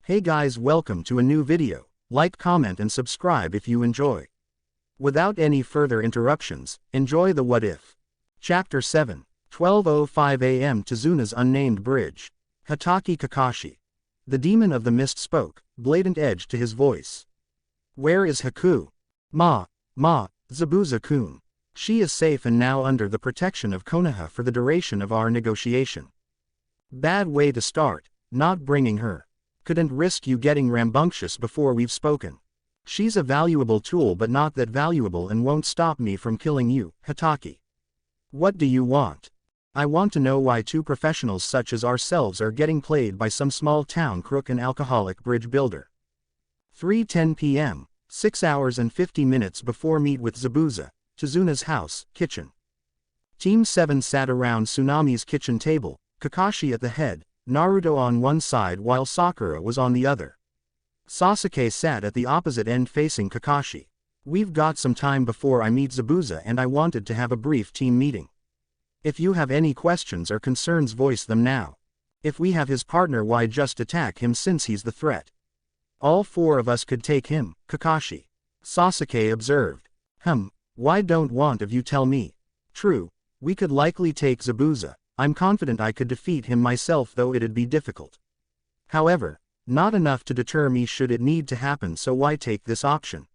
Hey guys, welcome to a new video. Like, comment and subscribe if you enjoy. Without any further interruptions, enjoy the What If. Chapter 7. 12:05 a.m. Tizuna's Unnamed Bridge. Hatake Kakashi. The demon of the mist spoke, blatant edge to his voice. Where is Haku? Ma, Zabuza-kun. She is safe and now under the protection of Konoha for the duration of our negotiation. Bad way to start, not bringing her. Couldn't risk you getting rambunctious before we've spoken. She's a valuable tool but not that valuable and won't stop me from killing you, Hatake. What do you want? I want to know why two professionals such as ourselves are getting played by some small town crook and alcoholic bridge builder. 3:10 p.m., 6 hours and 50 minutes before meet with Zabuza, Tizuna's house, kitchen. Team 7 sat around Tsunami's kitchen table, Kakashi at the head, Naruto on one side while Sakura was on the other. Sasuke sat at the opposite end facing Kakashi. We've got some time before I meet Zabuza and I wanted to have a brief team meeting. If you have any questions or concerns, voice them now. If we have his partner, why just attack him since he's the threat? All four of us could take him, Kakashi. Sasuke observed. Why don't one of you tell me? True, we could likely take Zabuza. I'm confident I could defeat him myself, though it'd be difficult. However, not enough to deter me should it need to happen, so why take this option?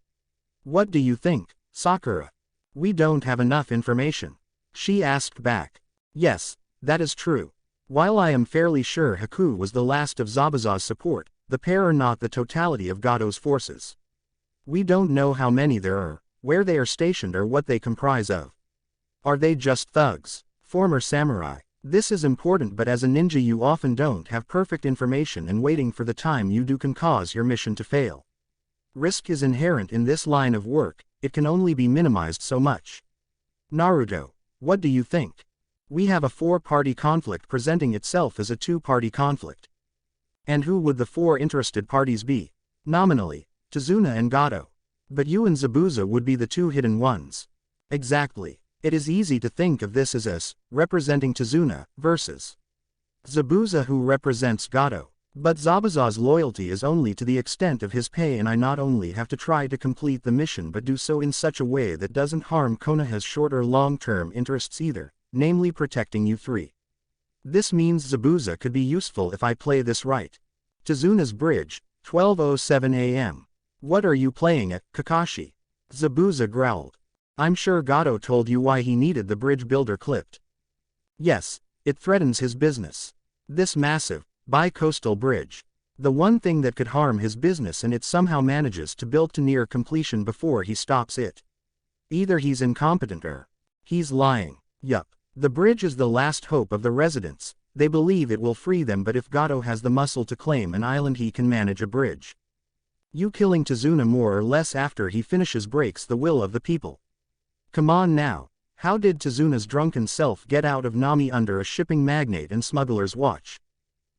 What do you think, Sakura? We don't have enough information. She asked back. Yes, that is true. While I am fairly sure Haku was the last of Zabuza's support, the pair are not the totality of Gato's forces. We don't know how many there are, where they are stationed or what they comprise of. Are they just thugs? Former samurai? This is important, but as a ninja you often don't have perfect information, and waiting for the time you do can cause your mission to fail. Risk is inherent in this line of work, it can only be minimized so much. Naruto, what do you think? We have a four-party conflict presenting itself as a two-party conflict. And who would the four interested parties be? Nominally, Tizuna and Gato. But you and Zabuza would be the two hidden ones. Exactly. It is easy to think of this as us, representing Tizuna, versus Zabuza, who represents Gato. But Zabuza's loyalty is only to the extent of his pay, and I not only have to try to complete the mission but do so in such a way that doesn't harm Konoha's short or long-term interests either, namely protecting you three. This means Zabuza could be useful if I play this right. Tizuna's bridge, 12:07 a.m. What are you playing at, Kakashi? Zabuza growled. I'm sure Gato told you why he needed the bridge builder clipped. Yes, it threatens his business. This massive, bi-coastal bridge. The one thing that could harm his business, and it somehow manages to build to near completion before he stops it. Either he's incompetent or he's lying. Yup. The bridge is the last hope of the residents. They believe it will free them, but if Gato has the muscle to claim an island, he can manage a bridge. You killing Tizuna more or less after he finishes breaks the will of the people. Come on now, how did Tizuna's drunken self get out of Nami under a shipping magnate and smuggler's watch?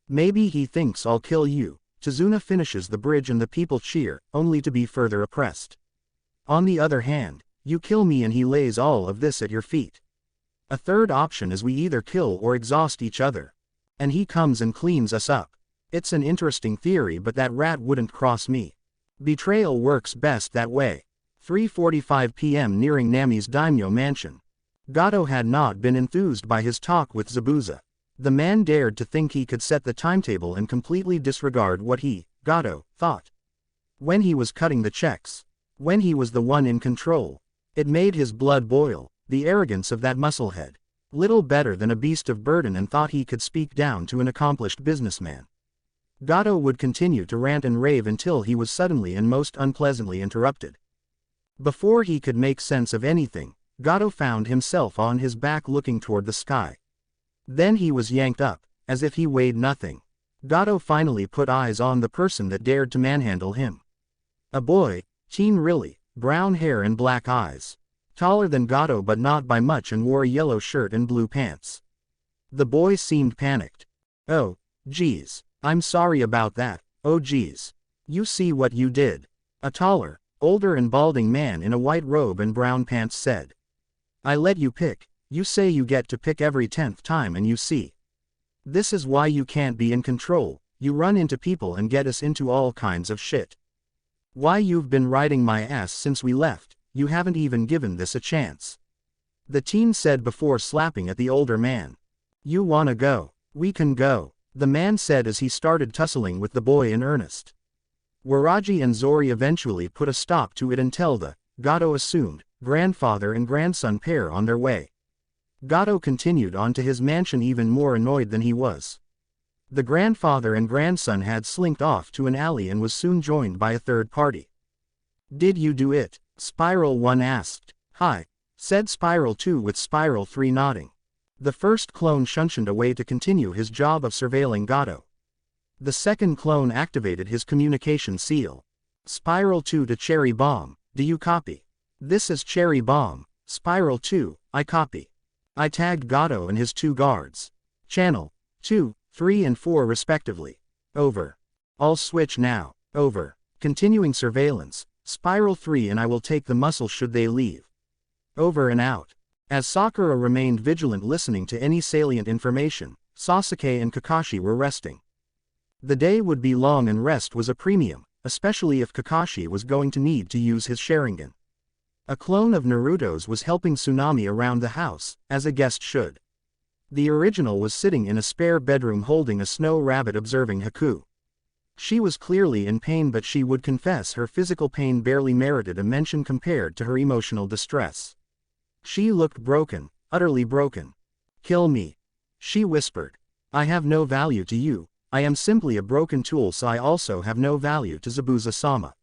Maybe he thinks I'll kill you. Tizuna finishes the bridge and the people cheer, only to be further oppressed. On the other hand, you kill me and he lays all of this at your feet. A third option is we either kill or exhaust each other. And he comes and cleans us up. It's an interesting theory, but that rat wouldn't cross me. Betrayal works best that way. 3:45 p.m. nearing Nami's daimyo mansion. Gato had not been enthused by his talk with Zabuza. The man dared to think he could set the timetable and completely disregard what he, Gato, thought. When he was cutting the checks. When he was the one in control. It made his blood boil, the arrogance of that musclehead. Little better than a beast of burden, and thought he could speak down to an accomplished businessman. Gato would continue to rant and rave until he was suddenly and most unpleasantly interrupted. Before he could make sense of anything, Gato found himself on his back looking toward the sky. Then he was yanked up, as if he weighed nothing. Gato finally put eyes on the person that dared to manhandle him. A boy, teen really, brown hair and black eyes. Taller than Gato but not by much, and wore a yellow shirt and blue pants. The boy seemed panicked. Oh, geez, I'm sorry about that. Oh geez. You see what you did? A taller, older and balding man in a white robe and brown pants said. I let you pick. You say you get to pick every 10th time, and you see. This is why you can't be in control. you run into people and get us into all kinds of shit. Why, you've been riding my ass since we left, you haven't even given this a chance. The teen said before slapping at the older man. You wanna go? We can go, the man said as he started tussling with the boy in earnest. Waraji and Zori eventually put a stop to it until the, Gato assumed, grandfather and grandson pair on their way. Gato continued on to his mansion even more annoyed than he was. The grandfather and grandson had slinked off to an alley and was soon joined by a third party. Did you do it? Spiral 1 asked. Hi, said Spiral 2 with Spiral 3 nodding. The first clone shunshined away to continue his job of surveilling Gato. The second clone activated his communication seal. Spiral 2 to Cherry Bomb, do you copy? This is Cherry Bomb. Spiral 2, I copy. I tagged Gato and his 2 guards. Channel 2, 3 and 4 respectively. Over. I'll switch now. Over. Continuing surveillance. Spiral 3 and I will take the muscle should they leave. Over and out. As Sakura remained vigilant listening to any salient information, Sasuke and Kakashi were resting. The day would be long and rest was a premium, especially if Kakashi was going to need to use his Sharingan. A clone of Naruto's was helping Tsunami around the house, as a guest should. The original was sitting in a spare bedroom holding a snow rabbit observing Haku. She was clearly in pain, but she would confess her physical pain barely merited a mention compared to her emotional distress. She looked broken, utterly broken. Kill me, she whispered. I have no value to you, I am simply a broken tool, so I also have no value to Zabuza-sama.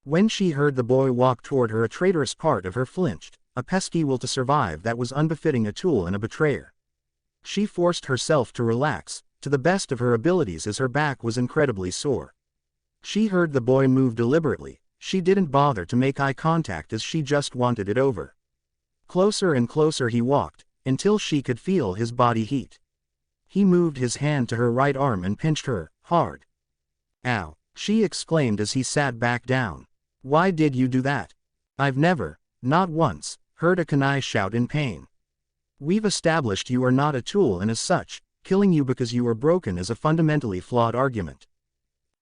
When she heard the boy walk toward her, a traitorous part of her flinched, a pesky will to survive that was unbefitting a tool and a betrayer. She forced herself to relax, to the best of her abilities, as her back was incredibly sore. She heard the boy move deliberately, she didn't bother to make eye contact as she just wanted it over. Closer and closer he walked, until she could feel his body heat. He moved his hand to her right arm and pinched her, hard. Ow, she exclaimed as he sat back down. Why did you do that? I've never, not once, heard a kunai shout in pain. We've established you are not a tool, and as such, killing you because you are broken is a fundamentally flawed argument.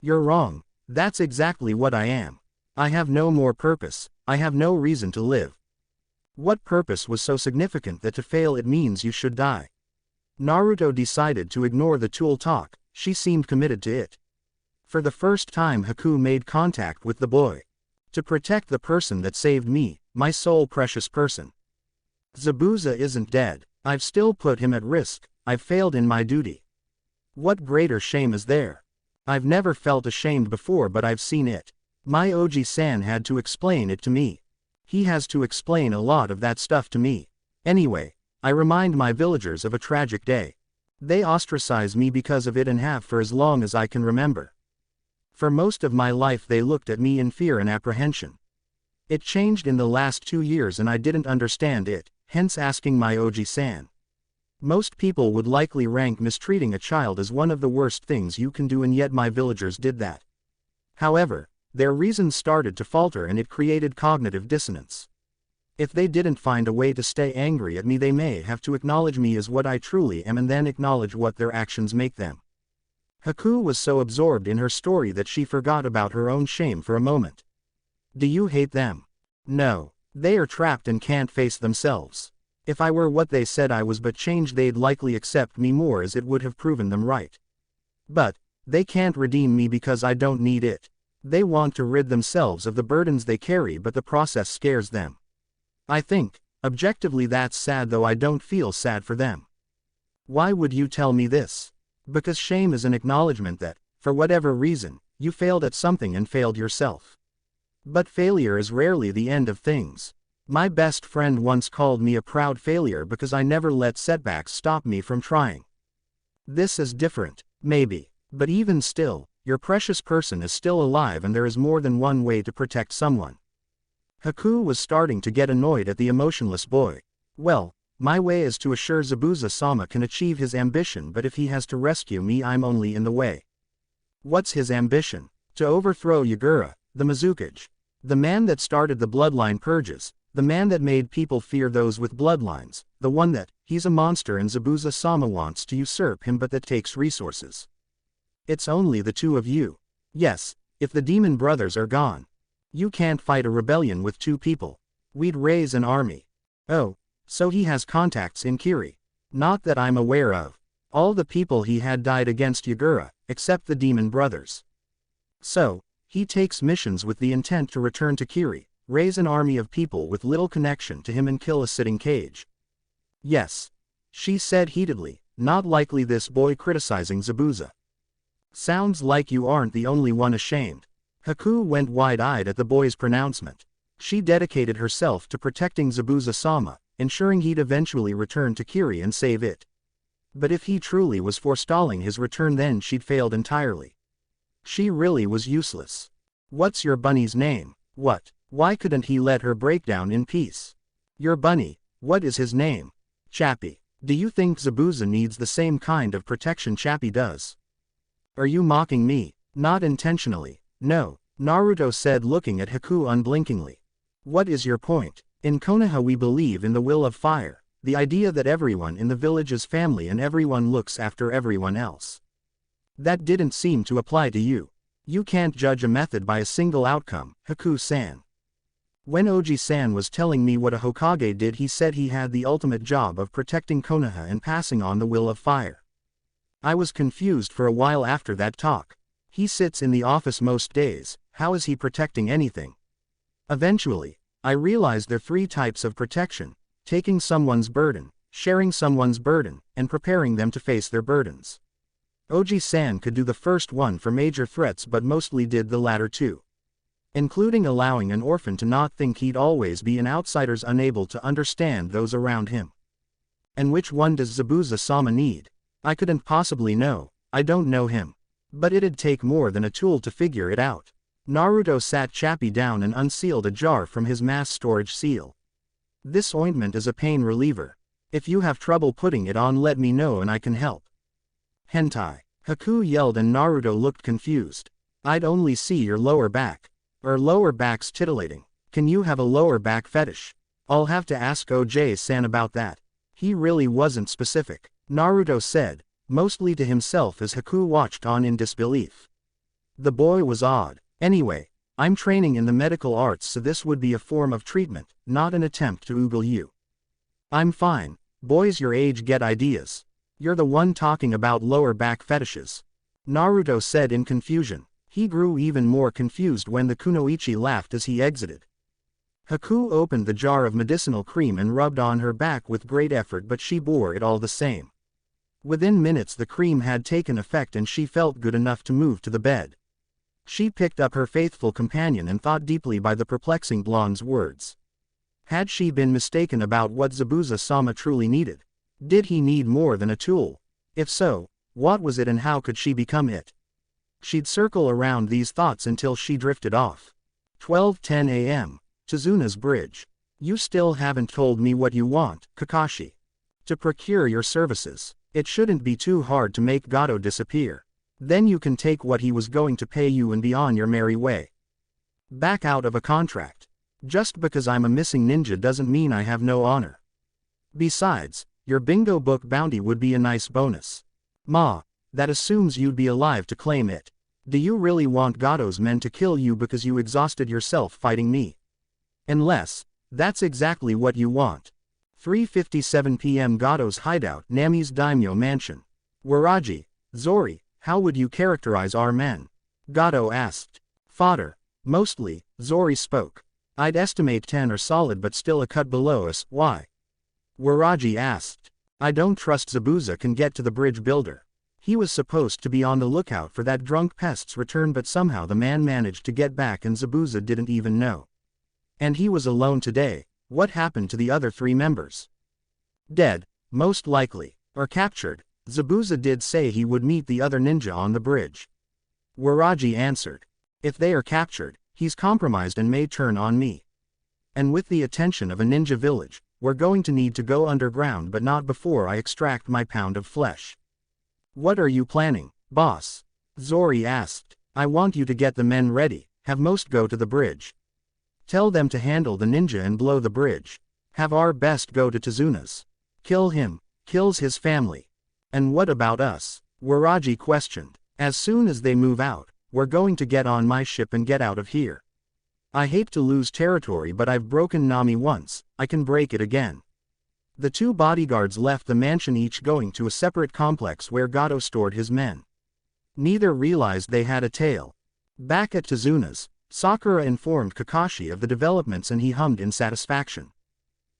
You're wrong, that's exactly what I am. I have no more purpose, I have no reason to live. What purpose was so significant that to fail it means you should die? Naruto decided to ignore the tool talk, she seemed committed to it. For the first time Haku made contact with the boy. To protect the person that saved me, my sole precious person. Zabuza isn't dead, I've still put him at risk, I've failed in my duty. What greater shame is there? I've never felt ashamed before, but I've seen it. My Oji-san had to explain it to me. He has to explain a lot of that stuff to me. Anyway, I remind my villagers of a tragic day. They ostracize me because of it and have for as long as I can remember. For most of my life they looked at me in fear and apprehension. It changed in the last 2 years and I didn't understand it, hence asking my Oji-san. Most people would likely rank mistreating a child as one of the worst things you can do, and yet my villagers did that. However, their reasons started to falter and it created cognitive dissonance. If they didn't find a way to stay angry at me, they may have to acknowledge me as what I truly am and then acknowledge what their actions make them. Haku was so absorbed in her story that she forgot about her own shame for a moment. Do you hate them? No. They are trapped and can't face themselves. If I were what they said I was but changed, they'd likely accept me more, as it would have proven them right. But they can't redeem me because I don't need it. They want to rid themselves of the burdens they carry, but the process scares them. I think, objectively, that's sad, though I don't feel sad for them. Why would you tell me this? Because shame is an acknowledgement that, for whatever reason, you failed at something and failed yourself. But failure is rarely the end of things. My best friend once called me a proud failure because I never let setbacks stop me from trying. This is different, maybe, but even still, your precious person is still alive and there is more than one way to protect someone. Haku was starting to get annoyed at the emotionless boy. Well, my way is to assure Zabuza-sama can achieve his ambition, but if he has to rescue me, I'm only in the way. What's his ambition? To overthrow Yagura, the Mizukage. The man that started the bloodline purges, the man that made people fear those with bloodlines, the one that, he's a monster and Zabuza-sama wants to usurp him but that takes resources. It's only the two of you. Yes, if the demon brothers are gone. You can't fight a rebellion with two people. We'd raise an army. Oh, so he has contacts in Kiri. Not that I'm aware of. All the people he had died against Yagura, except the demon brothers. So, he takes missions with the intent to return to Kiri, raise an army of people with little connection to him and kill a sitting cage. Yes. She said heatedly, not likely this boy criticizing Zabuza. Sounds like you aren't the only one ashamed. Haku went wide-eyed at the boy's pronouncement. She dedicated herself to protecting Zabuza-sama, ensuring he'd eventually return to Kiri and save it. But if he truly was forestalling his return, then she'd failed entirely. She really was useless. What's your bunny's name? What? Why couldn't he let her break down in peace? Your bunny, what is his name? Chappie. Do you think Zabuza needs the same kind of protection Chappie does? Are you mocking me? Not intentionally. No, Naruto said, looking at Haku unblinkingly. What is your point? In Konoha we believe in the will of fire, the idea that everyone in the village is family and everyone looks after everyone else. That didn't seem to apply to you. You can't judge a method by a single outcome, Haku-san. When Oji-san was telling me what a Hokage did, he said he had the ultimate job of protecting Konoha and passing on the will of fire. I was confused for a while after that talk. He sits in the office most days, how is he protecting anything? Eventually, I realized there are three types of protection: taking someone's burden, sharing someone's burden, and preparing them to face their burdens. Oji-san could do the first one for major threats but mostly did the latter too. Including allowing an orphan to not think he'd always be an outsider, unable to understand those around him. And which one does Zabuza-sama need? I couldn't possibly know, I don't know him. But it'd take more than a tool to figure it out. Naruto sat Chappie down and unsealed a jar from his mass storage seal. This ointment is a pain reliever. If you have trouble putting it on, let me know and I can help. Hentai. Haku yelled and Naruto looked confused. I'd only see your lower back. Lower back's titillating. Can you have a lower back fetish? I'll have to ask OJ-san about that. He really wasn't specific, Naruto said, mostly to himself as Haku watched on in disbelief. The boy was odd. Anyway, I'm training in the medical arts, so this would be a form of treatment, not an attempt to oogle you. I'm fine. Boys your age get ideas. You're the one talking about lower back fetishes. Naruto said in confusion. He grew even more confused when the kunoichi laughed as he exited. Haku opened the jar of medicinal cream and rubbed on her back with great effort, but she bore it all the same. Within minutes the cream had taken effect and she felt good enough to move to the bed. She picked up her faithful companion and thought deeply by the perplexing blonde's words. Had she been mistaken about what Zabuza-sama truly needed? Did he need more than a tool? If so, what was it and how could she become it? She'd circle around these thoughts until she drifted off. 12:10 a.m. Tizuna's Bridge. You still haven't told me what you want, Kakashi. To procure your services. It shouldn't be too hard to make Gato disappear. Then you can take what he was going to pay you and be on your merry way. Back out of a contract. Just because I'm a missing ninja doesn't mean I have no honor. Besides, your bingo book bounty would be a nice bonus. Ma, that assumes you'd be alive to claim it. Do you really want Gato's men to kill you because you exhausted yourself fighting me? Unless, that's exactly what you want. 3:57 p.m. Gato's hideout, Nami's daimyo mansion. Waraji, Zori, how would you characterize our men? Gato asked. Fodder. Mostly, Zori spoke. I'd estimate 10 are solid but still a cut below us. Why? Waraji asked. I don't trust Zabuza can get to the bridge builder. He was supposed to be on the lookout for that drunk pest's return, but somehow the man managed to get back and Zabuza didn't even know. And he was alone today. What happened to the other 3 members? Dead, most likely, or captured. Zabuza did say he would meet the other ninja on the bridge. Waraji answered. If they are captured, he's compromised and may turn on me. And with the attention of a ninja village, we're going to need to go underground, but not before I extract my pound of flesh. What are you planning, boss? Zori asked. I want you to get the men ready, have most go to the bridge. Tell them to handle the ninja and blow the bridge. Have our best go to Tizuna's. Kill him, kills his family. And what about us? Waraji questioned. As soon as they move out, we're going to get on my ship and get out of here. I hate to lose territory, but I've broken Nami once, I can break it again. The two bodyguards left the mansion, each going to a separate complex where Gato stored his men. Neither realized they had a tail. Back at Tezuna's, Sakura informed Kakashi of the developments and he hummed in satisfaction.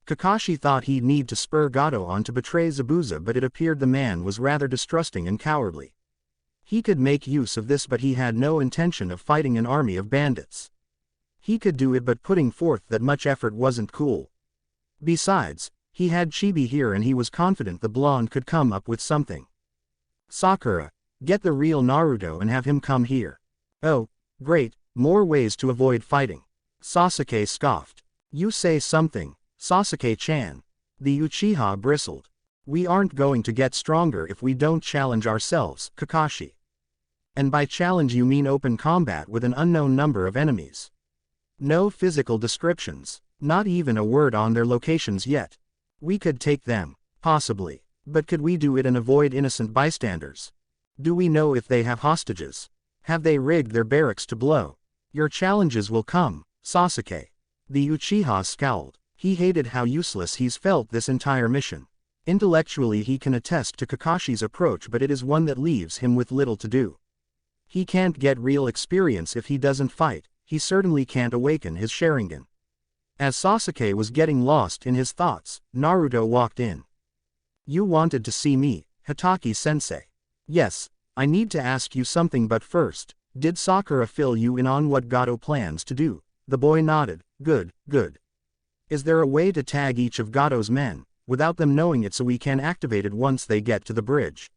Kakashi thought he'd need to spur Gato on to betray Zabuza, but it appeared the man was rather distrusting and cowardly. He could make use of this, but he had no intention of fighting an army of bandits. He could do it, but putting forth that much effort wasn't cool. Besides, he had Chibi here and he was confident the blonde could come up with something. Sakura, get the real Naruto and have him come here. Oh, great, more ways to avoid fighting. Sasuke scoffed. You say something, Sasuke-chan. The Uchiha bristled. We aren't going to get stronger if we don't challenge ourselves, Kakashi. And by challenge you mean open combat with an unknown number of enemies. No physical descriptions, not even a word on their locations yet. We could take them, possibly, but could we do it and avoid innocent bystanders? Do we know if they have hostages? Have they rigged their barracks to blow? Your challenges will come, Sasuke. The Uchiha scowled. He hated how useless he's felt this entire mission. Intellectually he can attest to Kakashi's approach, but it is one that leaves him with little to do. He can't get real experience if he doesn't fight, he certainly can't awaken his Sharingan. As Sasuke was getting lost in his thoughts, Naruto walked in. You wanted to see me, Hatake-sensei. Yes, I need to ask you something, but first, did Sakura fill you in on what Gato plans to do? The boy nodded. Good, good. Is there a way to tag each of Gato's men, without them knowing it, so we can activate it once they get to the bridge?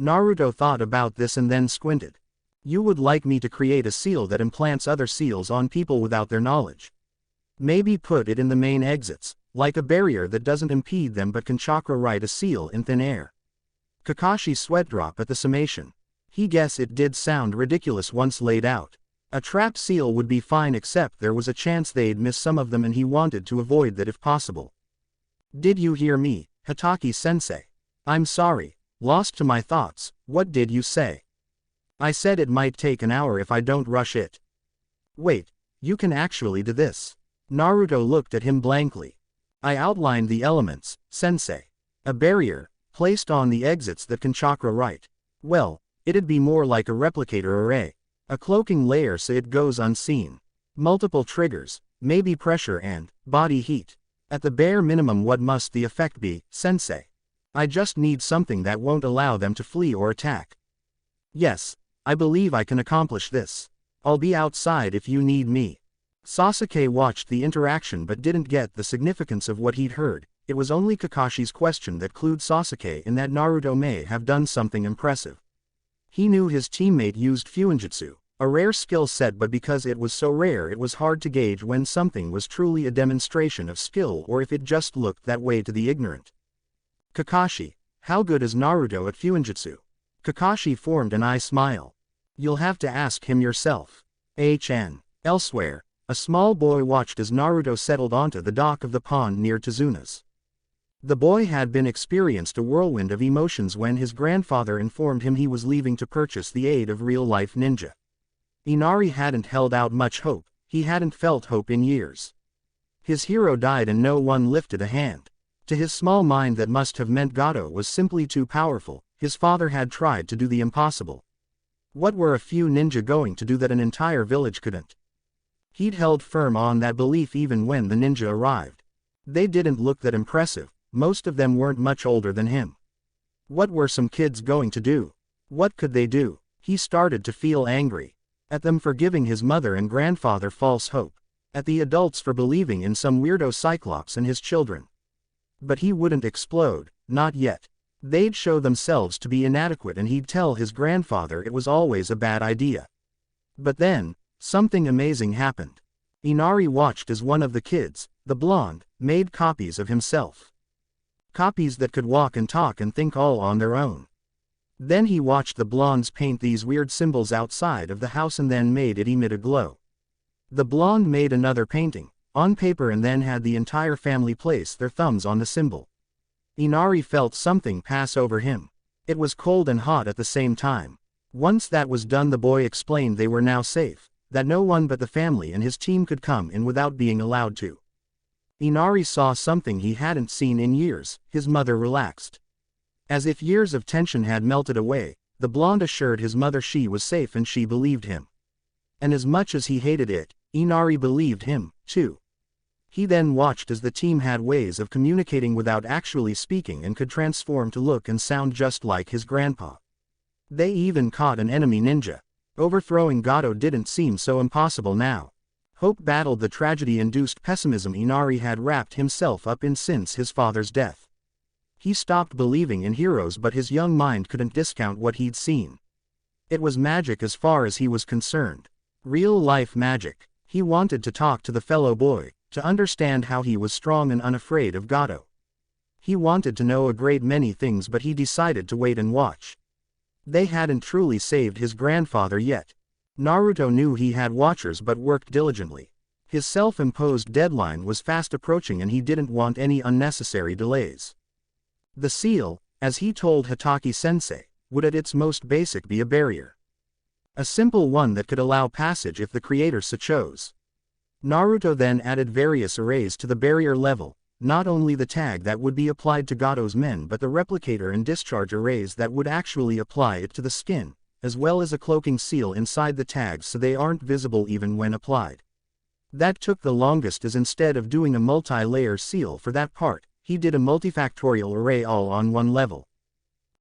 Naruto thought about this and then squinted. You would like me to create a seal that implants other seals on people without their knowledge. Maybe put it in the main exits, like a barrier that doesn't impede them but can chakra write a seal in thin air. Kakashi's sweat dropped at the summation. He guessed it did sound ridiculous once laid out. A trap seal would be fine, except there was a chance they'd miss some of them and he wanted to avoid that if possible. Did you hear me, Hatake-sensei? I'm sorry, lost to my thoughts. What did you say? I said it might take an hour if I don't rush it. Wait, you can actually do this? Naruto looked at him blankly. I outlined the elements, sensei. A barrier, placed on the exits that can chakra write. Well, it'd be more like a replicator array. A cloaking layer so it goes unseen. Multiple triggers, maybe pressure and body heat. At the bare minimum, what must the effect be, sensei? I just need something that won't allow them to flee or attack. Yes, I believe I can accomplish this. I'll be outside if you need me. Sasuke watched the interaction but didn't get the significance of what he'd heard. It was only Kakashi's question that clued Sasuke in that Naruto may have done something impressive. He knew his teammate used Fuinjutsu, a rare skill set, but because it was so rare it was hard to gauge when something was truly a demonstration of skill or if it just looked that way to the ignorant. Kakashi, how good is Naruto at Fuinjutsu? Kakashi formed an eye smile. You'll have to ask him yourself. Elsewhere, a small boy watched as Naruto settled onto the dock of the pond near Tezuna's. The boy had been experienced a whirlwind of emotions when his grandfather informed him he was leaving to purchase the aid of real-life ninja. Inari hadn't held out much hope, he hadn't felt hope in years. His hero died and no one lifted a hand. To his small mind that must have meant Gato was simply too powerful. His father had tried to do the impossible. What were a few ninja going to do that an entire village couldn't? He'd held firm on that belief even when the ninja arrived. They didn't look that impressive, most of them weren't much older than him. What were some kids going to do? What could they do? He started to feel angry. At them for giving his mother and grandfather false hope. At the adults for believing in some weirdo Cyclops and his children. But he wouldn't explode, not yet. They'd show themselves to be inadequate and he'd tell his grandfather it was always a bad idea. But then, something amazing happened. Inari watched as one of the kids, the blonde, made copies of himself. Copies that could walk and talk and think all on their own. Then he watched the blondes paint these weird symbols outside of the house and then made it emit a glow. The blonde made another painting, on paper, and then had the entire family place their thumbs on the symbol. Inari felt something pass over him. It was cold and hot at the same time. Once that was done, the boy explained they were now safe, that no one but the family and his team could come in without being allowed to. Inari saw something he hadn't seen in years. His mother relaxed. As if years of tension had melted away, the blonde assured his mother she was safe and she believed him. And as much as he hated it, Inari believed him, too. He then watched as the team had ways of communicating without actually speaking and could transform to look and sound just like his grandpa. They even caught an enemy ninja. Overthrowing Gato didn't seem so impossible now. Hope battled the tragedy-induced pessimism Inari had wrapped himself up in since his father's death. He stopped believing in heroes, but his young mind couldn't discount what he'd seen. It was magic as far as he was concerned. Real-life magic. He wanted to talk to the fellow boy, to understand how he was strong and unafraid of Gato. He wanted to know a great many things, but he decided to wait and watch. They hadn't truly saved his grandfather yet. Naruto knew he had watchers but worked diligently. His self-imposed deadline was fast approaching and he didn't want any unnecessary delays. The seal, as he told Hatake-sensei, would at its most basic be a barrier. A simple one that could allow passage if the creator so chose. Naruto then added various arrays to the barrier level, not only the tag that would be applied to Gato's men but the replicator and discharge arrays that would actually apply it to the skin, as well as a cloaking seal inside the tags so they aren't visible even when applied. That took the longest, as instead of doing a multi-layer seal for that part, he did a multifactorial array all on one level.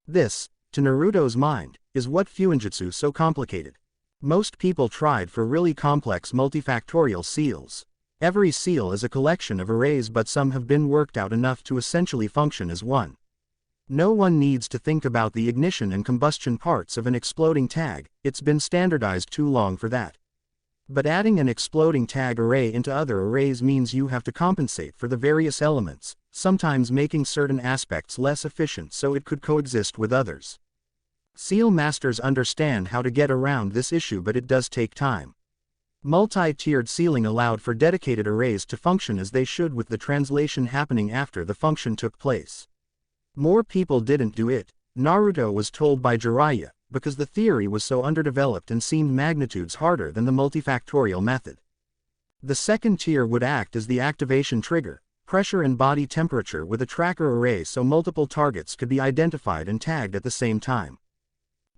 This, to Naruto's mind, is what Fuinjutsu so complicated. Most people tried for really complex multifactorial seals. Every seal is a collection of arrays, but some have been worked out enough to essentially function as one. No one needs to think about the ignition and combustion parts of an exploding tag, it's been standardized too long for that. But adding an exploding tag array into other arrays means you have to compensate for the various elements, sometimes making certain aspects less efficient so it could coexist with others. Seal masters understand how to get around this issue, but it does take time. Multi-tiered sealing allowed for dedicated arrays to function as they should, with the translation happening after the function took place. More people didn't do it, Naruto was told by Jiraiya, because the theory was so underdeveloped and seemed magnitudes harder than the multifactorial method. The second tier would act as the activation trigger, pressure and body temperature with a tracker array so multiple targets could be identified and tagged at the same time.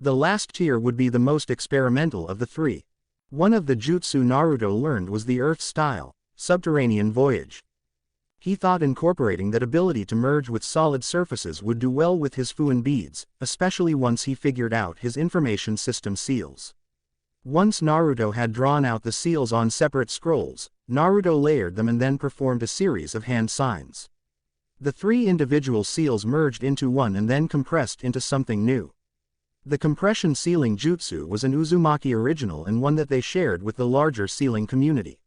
The last tier would be the most experimental of the three. One of the jutsu Naruto learned was the Earth style, subterranean voyage. He thought incorporating that ability to merge with solid surfaces would do well with his Fuin beads, especially once he figured out his information system seals. Once Naruto had drawn out the seals on separate scrolls, Naruto layered them and then performed a series of hand signs. The three individual seals merged into one and then compressed into something new. The compression sealing jutsu was an Uzumaki original and one that they shared with the larger sealing community.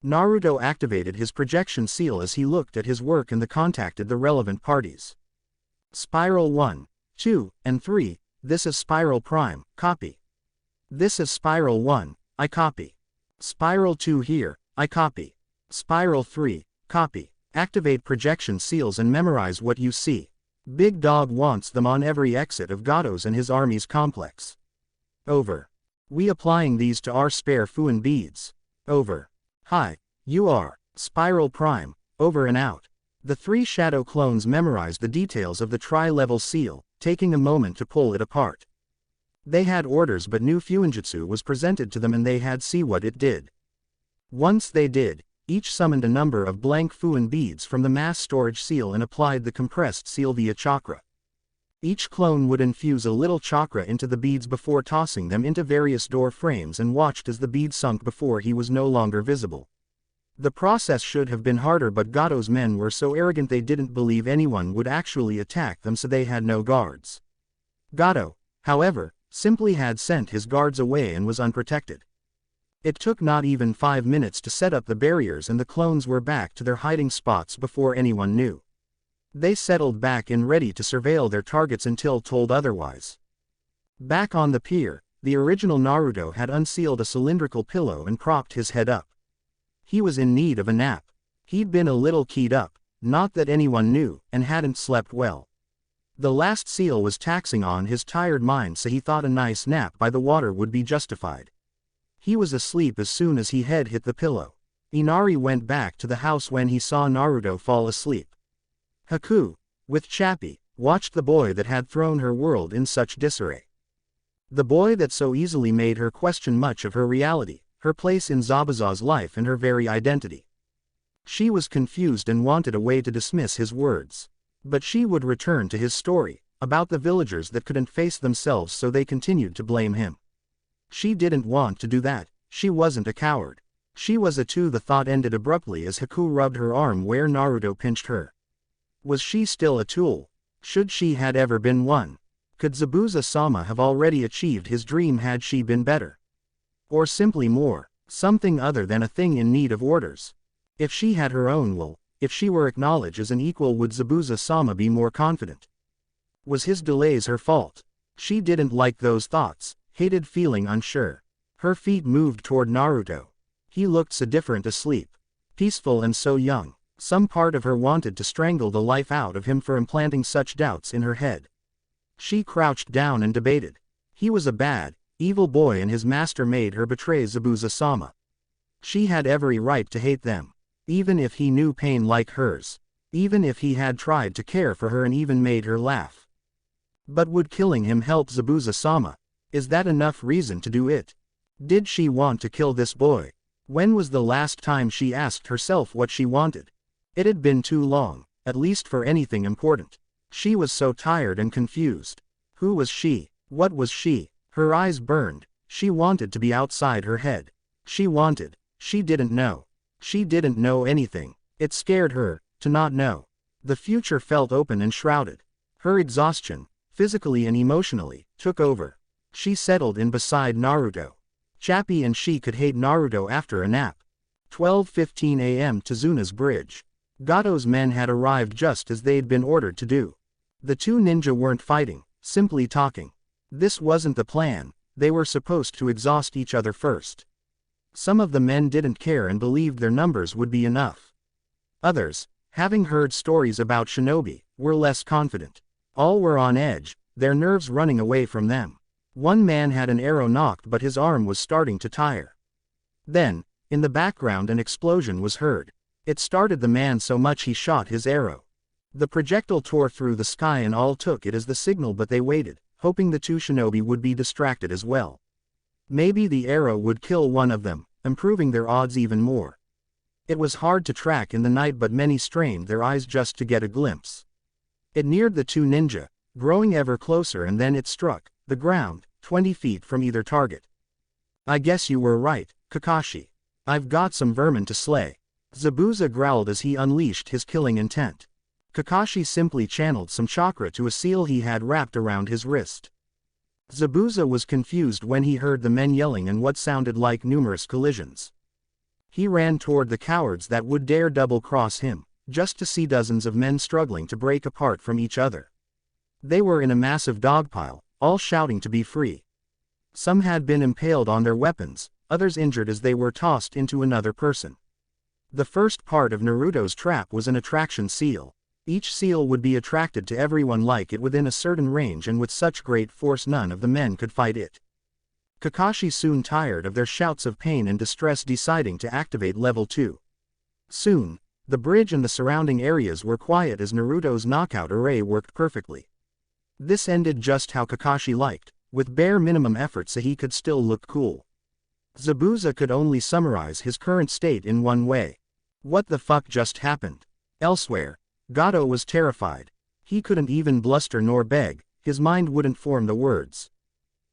Naruto activated his projection seal as he looked at his work and contacted the relevant parties. Spiral 1, 2, and 3, this is Spiral Prime, copy. This is Spiral 1, I copy. Spiral 2 here, I copy. Spiral 3, copy. Activate projection seals and memorize what you see. Big Dog wants them on every exit of Gato's and his army's complex. Over. We applying these to our spare Fuin beads. Over. Hi, you are, Spiral Prime, over and out. The three shadow clones memorized the details of the tri-level seal, taking a moment to pull it apart. They had orders, but new Fuinjutsu was presented to them and they had see what it did. Once they did, each summoned a number of blank Fuin beads from the mass storage seal and applied the compressed seal via chakra. Each clone would infuse a little chakra into the beads before tossing them into various door frames and watched as the bead sunk before he was no longer visible. The process should have been harder, but Gato's men were so arrogant they didn't believe anyone would actually attack them, so they had no guards. Gato, however, simply had sent his guards away and was unprotected. It took not even 5 minutes to set up the barriers and the clones were back to their hiding spots before anyone knew. They settled back in, ready to surveil their targets until told otherwise. Back on the pier, the original Naruto had unsealed a cylindrical pillow and propped his head up. He was in need of a nap. He'd been a little keyed up, not that anyone knew, and hadn't slept well. The last seal was taxing on his tired mind, so he thought a nice nap by the water would be justified. He was asleep as soon as his head hit the pillow. Inari went back to the house when he saw Naruto fall asleep. Haku, with Chappie, watched the boy that had thrown her world in such disarray. The boy that so easily made her question much of her reality, her place in Zabuza's life and her very identity. She was confused and wanted a way to dismiss his words. But she would return to his story, about the villagers that couldn't face themselves so they continued to blame him. She didn't want to do that, she wasn't a coward. She was a two. The thought ended abruptly as Haku rubbed her arm where Naruto pinched her. Was she still a tool? Should she had ever been one? Could Zabuza-sama have already achieved his dream had she been better? Or simply more, something other than a thing in need of orders? If she had her own will, if she were acknowledged as an equal, would Zabuza-sama be more confident? Was his delays her fault? She didn't like those thoughts, hated feeling unsure. Her feet moved toward Naruto. He looked so different asleep. Peaceful and so young. Some part of her wanted to strangle the life out of him for implanting such doubts in her head. She crouched down and debated. He was a bad, evil boy and his master made her betray Zabuza-sama. She had every right to hate them. Even if he knew pain like hers. Even if he had tried to care for her and even made her laugh. But would killing him help Zabuza-sama? Is that enough reason to do it? Did she want to kill this boy? When was the last time she asked herself what she wanted? It had been too long, at least for anything important. She was so tired and confused. Who was she? What was she? Her eyes burned. She wanted to be outside her head. She didn't know. She didn't know anything. It scared her, to not know. The future felt open and shrouded. Her exhaustion, physically and emotionally, took over. She settled in beside Naruto. Chappie and she could hate Naruto after a nap. 12:15 a.m. to Zuna's bridge. Gato's men had arrived just as they'd been ordered to do. The two ninja weren't fighting, simply talking. This wasn't the plan, they were supposed to exhaust each other first. Some of the men didn't care and believed their numbers would be enough. Others, having heard stories about shinobi, were less confident. All were on edge, their nerves running away from them. One man had an arrow knocked but his arm was starting to tire. Then, in the background an explosion was heard. It started the man so much he shot his arrow. The projectile tore through the sky and all took it as the signal, but they waited, hoping the two shinobi would be distracted as well. Maybe the arrow would kill one of them, improving their odds even more. It was hard to track in the night but many strained their eyes just to get a glimpse. It neared the two ninja, growing ever closer, and then it struck the ground, 20 feet from either target. I guess you were right, Kakashi. I've got some vermin to slay. Zabuza growled as he unleashed his killing intent. Kakashi simply channeled some chakra to a seal he had wrapped around his wrist. Zabuza was confused when he heard the men yelling and what sounded like numerous collisions. He ran toward the cowards that would dare double-cross him, just to see dozens of men struggling to break apart from each other. They were in a massive dogpile, all shouting to be free. Some had been impaled on their weapons, others injured as they were tossed into another person. The first part of Naruto's trap was an attraction seal. Each seal would be attracted to everyone like it within a certain range, and with such great force none of the men could fight it. Kakashi soon tired of their shouts of pain and distress, deciding to activate level 2. Soon, the bridge and the surrounding areas were quiet as Naruto's knockout array worked perfectly. This ended just how Kakashi liked, with bare minimum effort so he could still look cool. Zabuza could only summarize his current state in one way. What the fuck just happened? Elsewhere, Gato was terrified. He couldn't even bluster nor beg, his mind wouldn't form the words.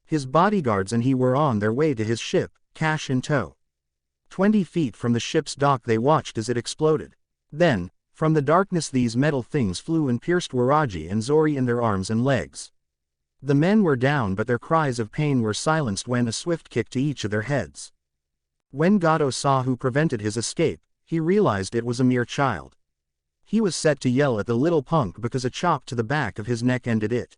His bodyguards and he were on their way to his ship, cash in tow. 20 feet from the ship's dock they watched as it exploded. Then, from the darkness these metal things flew and pierced Waraji and Zori in their arms and legs. The men were down but their cries of pain were silenced when a swift kick to each of their heads. When Gato saw who prevented his escape, he realized it was a mere child. He was set to yell at the little punk because a chop to the back of his neck ended it.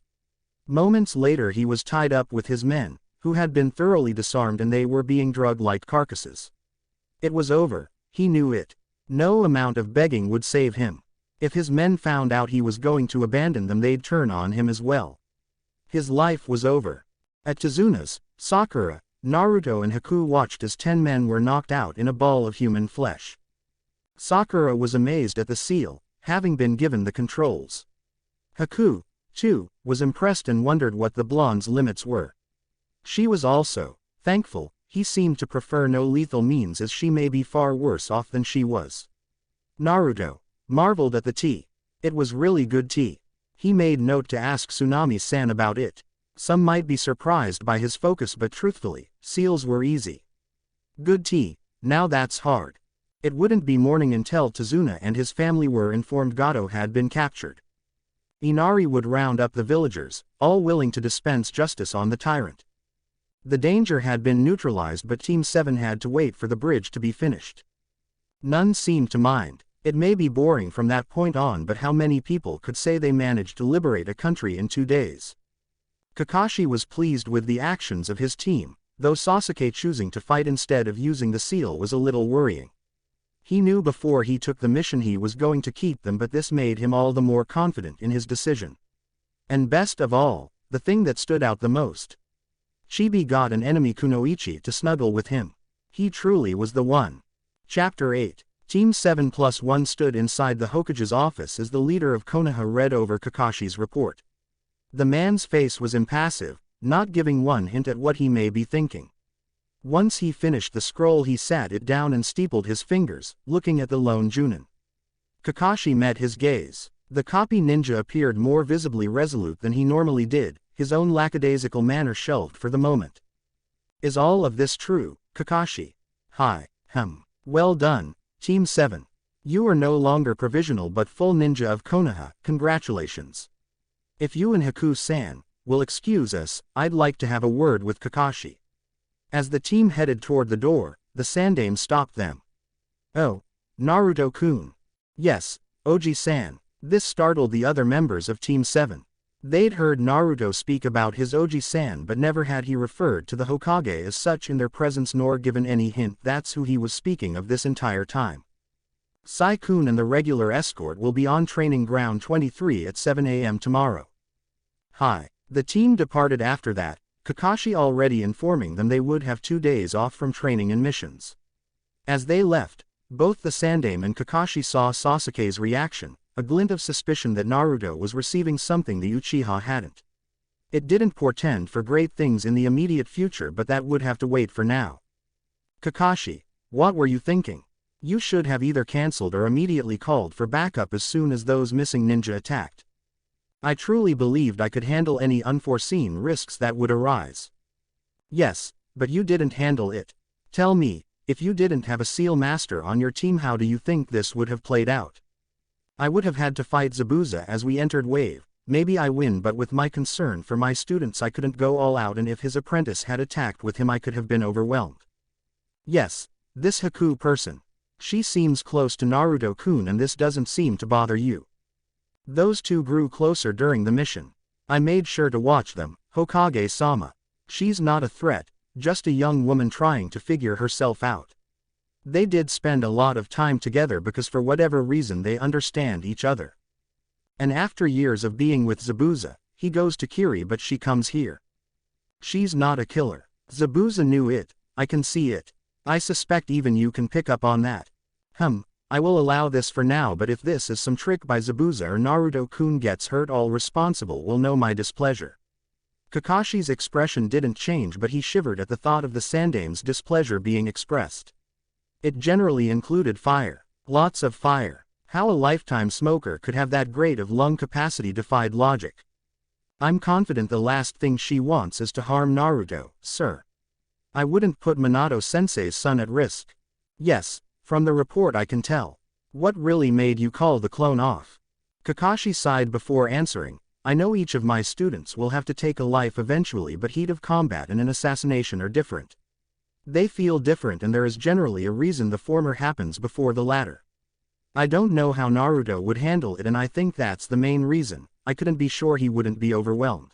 Moments later he was tied up with his men, who had been thoroughly disarmed, and they were being drugged like carcasses. It was over, he knew it. No amount of begging would save him. If his men found out he was going to abandon them, they'd turn on him as well. His life was over. At Tezuna's, Sakura, Naruto and Haku watched as 10 men were knocked out in a ball of human flesh. Sakura was amazed at the seal, having been given the controls. Haku, too, was impressed and wondered what the blonde's limits were. She was also thankful he seemed to prefer no lethal means, as she may be far worse off than she was. Naruto marveled at the tea. It was really good tea. He made note to ask Tsunami-san about it. Some might be surprised by his focus, but truthfully, seals were easy. Good tea, now that's hard. It wouldn't be morning until Tezuna and his family were informed Gato had been captured. Inari would round up the villagers, all willing to dispense justice on the tyrant. The danger had been neutralized, but Team 7 had to wait for the bridge to be finished. None seemed to mind. It may be boring from that point on, but how many people could say they managed to liberate a country in 2 days? Kakashi was pleased with the actions of his team, though Sasuke choosing to fight instead of using the seal was a little worrying. He knew before he took the mission he was going to keep them, but this made him all the more confident in his decision. And best of all, the thing that stood out the most. Chibi got an enemy Kunoichi to snuggle with him. He truly was the one. Chapter 8. Team 7+1 stood inside the Hokage's office as the leader of Konoha read over Kakashi's report. The man's face was impassive, not giving one hint at what he may be thinking. Once he finished the scroll, he sat it down and steepled his fingers, looking at the lone Junin. Kakashi met his gaze. The copy ninja appeared more visibly resolute than he normally did, his own lackadaisical manner shelved for the moment. Is all of this true, Kakashi? Hi, well done, Team 7. You are no longer provisional but full ninja of Konoha, congratulations. If you and Haku-san will excuse us, I'd like to have a word with Kakashi. As the team headed toward the door, the Sandame stopped them. Oh, Naruto-kun. Yes, Oji-san. This startled the other members of Team 7. They'd heard Naruto speak about his Oji-san, but never had he referred to the Hokage as such in their presence nor given any hint that's who he was speaking of this entire time. Sai-kun and the regular escort will be on training ground 23 at 7 a.m. tomorrow. Hi. The team departed after that, Kakashi already informing them they would have 2 days off from training and missions. As they left, both the Sandame and Kakashi saw Sasuke's reaction, a glint of suspicion that Naruto was receiving something the Uchiha hadn't. It didn't portend for great things in the immediate future, but that would have to wait for now. Kakashi, what were you thinking? You should have either cancelled or immediately called for backup as soon as those missing ninja attacked. I truly believed I could handle any unforeseen risks that would arise. Yes, but you didn't handle it. Tell me, if you didn't have a seal master on your team, how do you think this would have played out? I would have had to fight Zabuza as we entered wave. Maybe I win, but with my concern for my students I couldn't go all out, and if his apprentice had attacked with him I could have been overwhelmed. Yes, this Haku person. She seems close to Naruto-kun and this doesn't seem to bother you. Those two grew closer during the mission. I made sure to watch them, Hokage-sama. She's not a threat, just a young woman trying to figure herself out. They did spend a lot of time together because for whatever reason they understand each other. And after years of being with Zabuza, he goes to Kiri but she comes here. She's not a killer. Zabuza knew it, I can see it. I suspect even you can pick up on that. I will allow this for now, but if this is some trick by Zabuza or Naruto-kun gets hurt, all responsible will know my displeasure. Kakashi's expression didn't change, but he shivered at the thought of the Sandame's displeasure being expressed. It generally included fire. Lots of fire. How a lifetime smoker could have that great of lung capacity defied logic. I'm confident the last thing she wants is to harm Naruto, sir. I wouldn't put Minato-sensei's son at risk. Yes, from the report I can tell. What really made you call the clone off? Kakashi sighed before answering. I know each of my students will have to take a life eventually, but heat of combat and an assassination are different. They feel different, and there is generally a reason the former happens before the latter. I don't know how Naruto would handle it, and I think that's the main reason. I couldn't be sure he wouldn't be overwhelmed.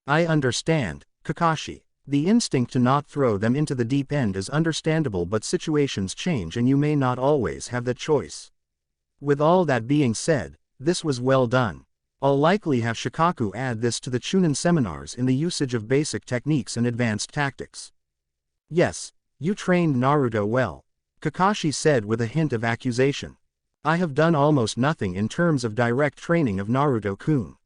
I understand, Kakashi. The instinct to not throw them into the deep end is understandable, but situations change and you may not always have that choice. With all that being said, this was well done. I'll likely have Shikaku add this to the Chunin seminars in the usage of basic techniques and advanced tactics. Yes, you trained Naruto well, Kakashi said with a hint of accusation. I have done almost nothing in terms of direct training of Naruto-kun.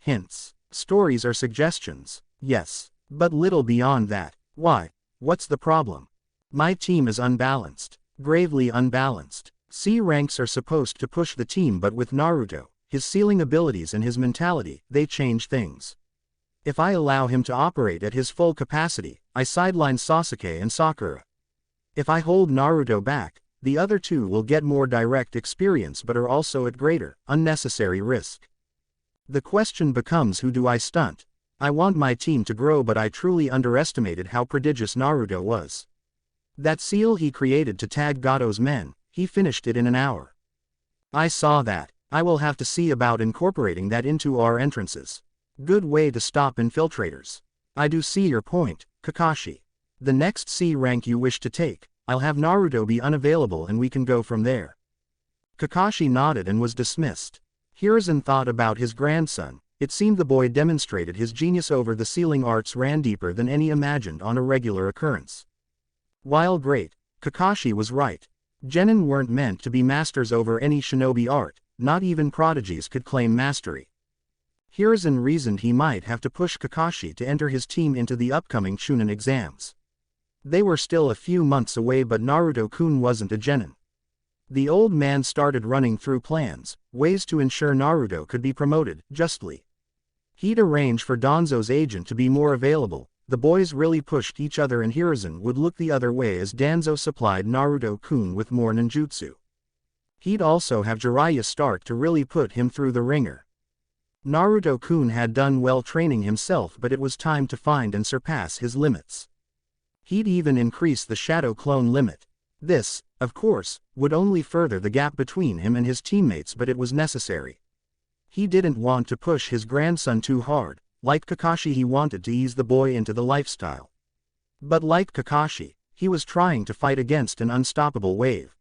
Hints, stories or suggestions, yes, but little beyond that. Why? What's the problem? My team is unbalanced, gravely unbalanced. C ranks are supposed to push the team, but with Naruto, his ceiling abilities and his mentality, they change things. If I allow him to operate at his full capacity, I sideline Sasuke and Sakura. If I hold Naruto back, the other two will get more direct experience but are also at greater, unnecessary risk. The question becomes, who do I stunt? I want my team to grow, but I truly underestimated how prodigious Naruto was. That seal he created to tag Gato's men, he finished it in an hour. I saw that. I will have to see about incorporating that into our entrances. Good way to stop infiltrators. I do see your point, Kakashi. The next C rank you wish to take, I'll have Naruto be unavailable and we can go from there. Kakashi nodded and was dismissed. Hiruzen thought about his grandson. It seemed the boy demonstrated his genius over the sealing arts ran deeper than any imagined on a regular occurrence. While great, Kakashi was right. Genin weren't meant to be masters over any shinobi art, not even prodigies could claim mastery. Hiruzen reasoned he might have to push Kakashi to enter his team into the upcoming Chunin exams. They were still a few months away, but Naruto-kun wasn't a genin. The old man started running through plans, ways to ensure Naruto could be promoted, justly. He'd arrange for Danzo's agent to be more available. The boys really pushed each other and Hiruzen would look the other way as Danzo supplied Naruto-kun with more ninjutsu. He'd also have Jiraiya start to really put him through the ringer. Naruto-kun had done well training himself, but it was time to find and surpass his limits. He'd even increase the shadow clone limit. This, of course, would only further the gap between him and his teammates, but it was necessary. He didn't want to push his grandson too hard. Like Kakashi, he wanted to ease the boy into the lifestyle. But like Kakashi, he was trying to fight against an unstoppable wave.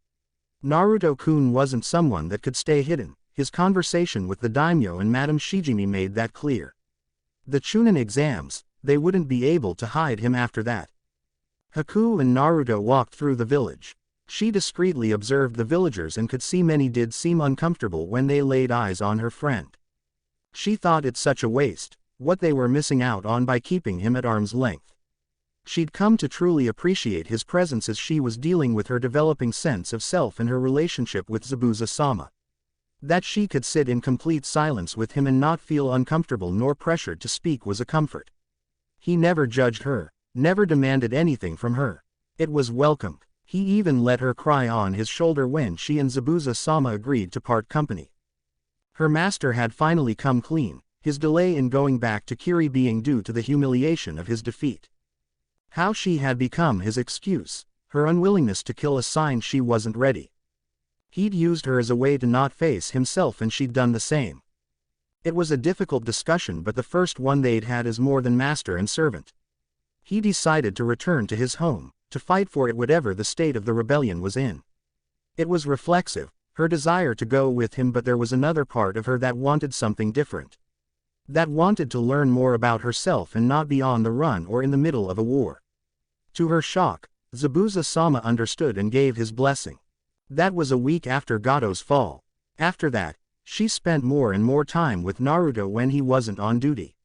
Naruto-kun wasn't someone that could stay hidden. His conversation with the daimyo and Madame Shijimi made that clear. The Chunin exams, they wouldn't be able to hide him after that. Haku and Naruto walked through the village. She discreetly observed the villagers and could see many did seem uncomfortable when they laid eyes on her friend. She thought it such a waste, what they were missing out on by keeping him at arm's length. She'd come to truly appreciate his presence as she was dealing with her developing sense of self and her relationship with Zabuza-sama. That she could sit in complete silence with him and not feel uncomfortable nor pressured to speak was a comfort. He never judged her, never demanded anything from her. It was welcomed. He even let her cry on his shoulder when she and Zabuza-sama agreed to part company. Her master had finally come clean, his delay in going back to Kiri being due to the humiliation of his defeat. How she had become his excuse, her unwillingness to kill a sign she wasn't ready. He'd used her as a way to not face himself and she'd done the same. It was a difficult discussion, but the first one they'd had as more than master and servant. He decided to return to his home, to fight for it whatever the state of the rebellion was in. It was reflexive, her desire to go with him, but there was another part of her that wanted something different. That wanted to learn more about herself and not be on the run or in the middle of a war. To her shock, Zabuza-sama understood and gave his blessing. That was a week after Gato's fall. After that, she spent more and more time with Naruto when he wasn't on duty.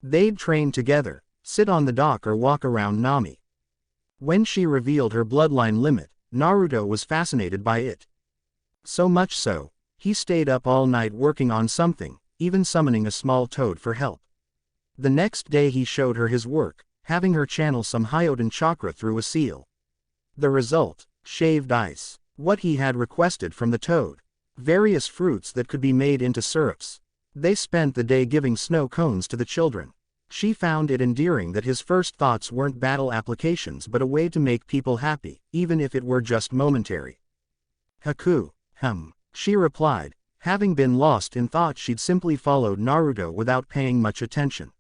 They'd train together, sit on the dock or walk around Nami. When she revealed her bloodline limit, Naruto was fascinated by it. So much so, he stayed up all night working on something, even summoning a small toad for help. The next day he showed her his work, having her channel some Hyoden chakra through a seal. The result, shaved ice. What he had requested from the toad. Various fruits that could be made into syrups. They spent the day giving snow cones to the children. She found it endearing that his first thoughts weren't battle applications but a way to make people happy, even if it were just momentary. Haku, she replied, having been lost in thought. She'd simply followed Naruto without paying much attention.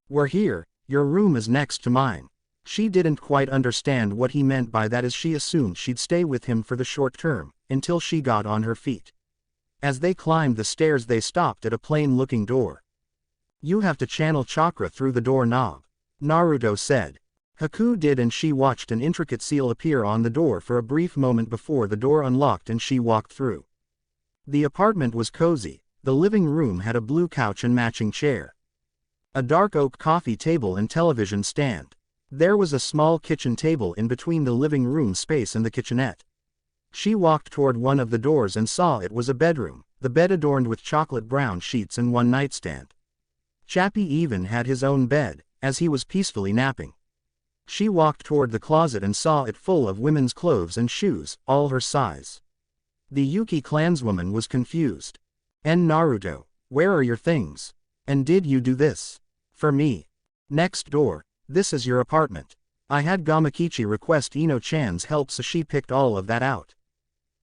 We're here, your room is next to mine. She didn't quite understand what he meant by that, as she assumed she'd stay with him for the short term, until she got on her feet. As they climbed the stairs they stopped at a plain-looking door. "You have to channel chakra through the door knob," Naruto said. Haku did, and she watched an intricate seal appear on the door for a brief moment before the door unlocked and she walked through. The apartment was cozy. The living room had a blue couch and matching chair, a dark oak coffee table and television stand. There was a small kitchen table in between the living room space and the kitchenette. She walked toward one of the doors and saw it was a bedroom, the bed adorned with chocolate brown sheets and one nightstand. Chappie even had his own bed, as he was peacefully napping. She walked toward the closet and saw it full of women's clothes and shoes, all her size. The Yuki clanswoman was confused. Naruto, where are your things? And did you do this for me? Next door. This is your apartment. I had Gamakichi request Ino-chan's help, so she picked all of that out.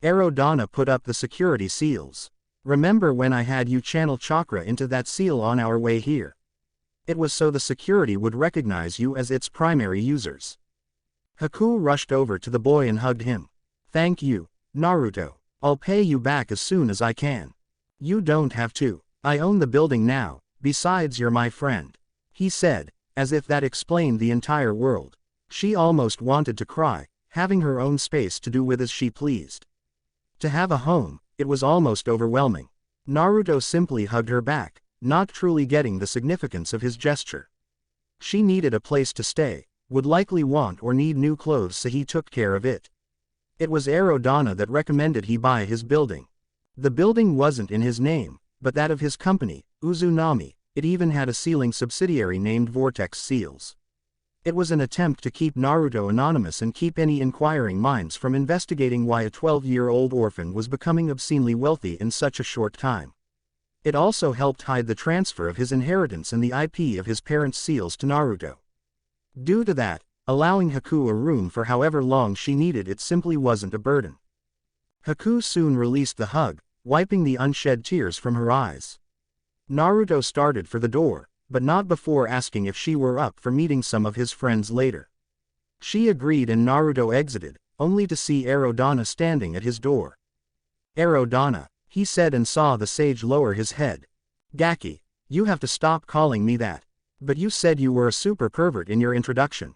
Arodana put up the security seals. Remember when I had you channel chakra into that seal on our way here? It was so the security would recognize you as its primary users. Haku rushed over to the boy and hugged him. Thank you, Naruto. I'll pay you back as soon as I can. You don't have to. I own the building now, besides you're my friend, he said, as if that explained the entire world. She almost wanted to cry, having her own space to do with as she pleased. To have a home, it was almost overwhelming. Naruto simply hugged her back, not truly getting the significance of his gesture. She needed a place to stay, would likely want or need new clothes, so he took care of it. It was Arodana that recommended he buy his building. The building wasn't in his name, but that of his company, Uzunami. It even had a sealing subsidiary named Vortex Seals. It was an attempt to keep Naruto anonymous and keep any inquiring minds from investigating why a 12-year-old orphan was becoming obscenely wealthy in such a short time. It also helped hide the transfer of his inheritance and the IP of his parents' seals to Naruto. Due to that, allowing Haku a room for however long she needed it simply wasn't a burden. Haku soon released the hug, wiping the unshed tears from her eyes. Naruto started for the door, but not before asking if she were up for meeting some of his friends later. She agreed and Naruto exited, only to see Arodana standing at his door. Arodana, he said, and saw the sage lower his head. Gaki, you have to stop calling me that. But you said you were a super pervert in your introduction.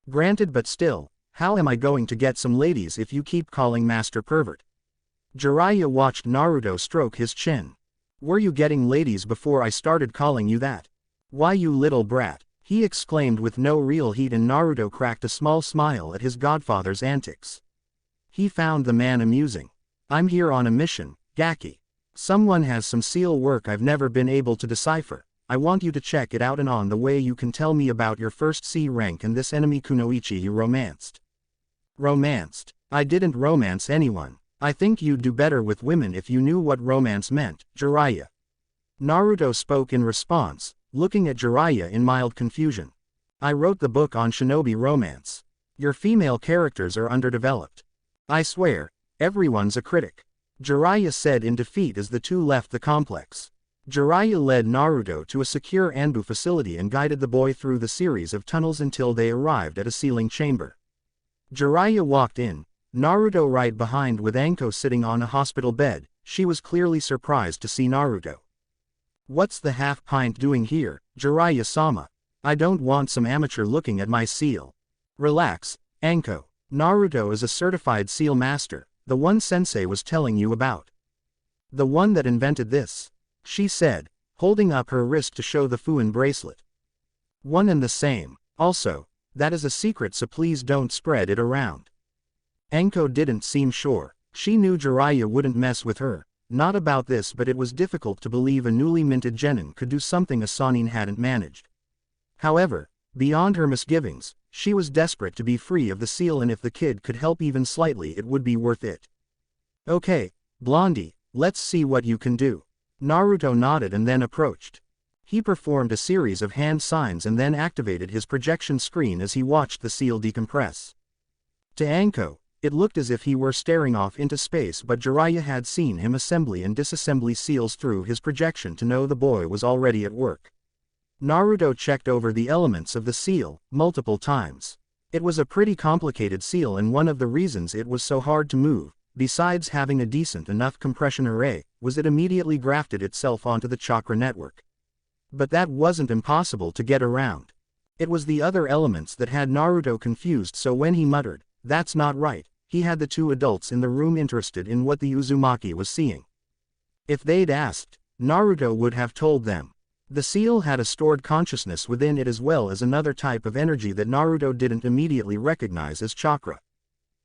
Granted, but still, how am I going to get some ladies if you keep calling Master Pervert? Jiraiya watched Naruto stroke his chin. Were you getting ladies before I started calling you that? Why, you little brat, he exclaimed with no real heat, and Naruto cracked a small smile at his godfather's antics. He found the man amusing. I'm here on a mission, Gaki. Someone has some seal work I've never been able to decipher. I want you to check it out, and on the way you can tell me about your first C rank and this enemy Kunoichi you romanced. Romanced? I didn't romance anyone. I think you'd do better with women if you knew what romance meant, Jiraiya. Naruto spoke in response, looking at Jiraiya in mild confusion. I wrote the book on shinobi romance. Your female characters are underdeveloped. I swear, everyone's a critic, Jiraiya said in defeat as the two left the complex. Jiraiya led Naruto to a secure Anbu facility and guided the boy through the series of tunnels until they arrived at a sealing chamber. Jiraiya walked in, Naruto right behind, with Anko sitting on a hospital bed. She was clearly surprised to see Naruto. What's the half-pint doing here, Jiraiya-sama? I don't want some amateur looking at my seal. Relax, Anko. Naruto is a certified seal master, the one sensei was telling you about. The one that invented this, she said, holding up her wrist to show the Fuin bracelet. One and the same. Also, that is a secret, so please don't spread it around. Anko didn't seem sure. She knew Jiraiya wouldn't mess with her, not about this, but it was difficult to believe a newly minted genin could do something a Sannin hadn't managed. However, beyond her misgivings, she was desperate to be free of the seal, and if the kid could help even slightly it would be worth it. Okay, Blondie, let's see what you can do. Naruto nodded and then approached. He performed a series of hand signs and then activated his projection screen as he watched the seal decompress. To Anko, it looked as if he were staring off into space, but Jiraiya had seen him assembly and disassembly seals through his projection to know the boy was already at work. Naruto checked over the elements of the seal multiple times. It was a pretty complicated seal, and one of the reasons it was so hard to move, besides having a decent enough compression array, was it immediately grafted itself onto the chakra network. But that wasn't impossible to get around. It was the other elements that had Naruto confused, so when he muttered, "That's not right," he had the two adults in the room interested in what the Uzumaki was seeing. If they'd asked, Naruto would have told them. The seal had a stored consciousness within it, as well as another type of energy that Naruto didn't immediately recognize as chakra.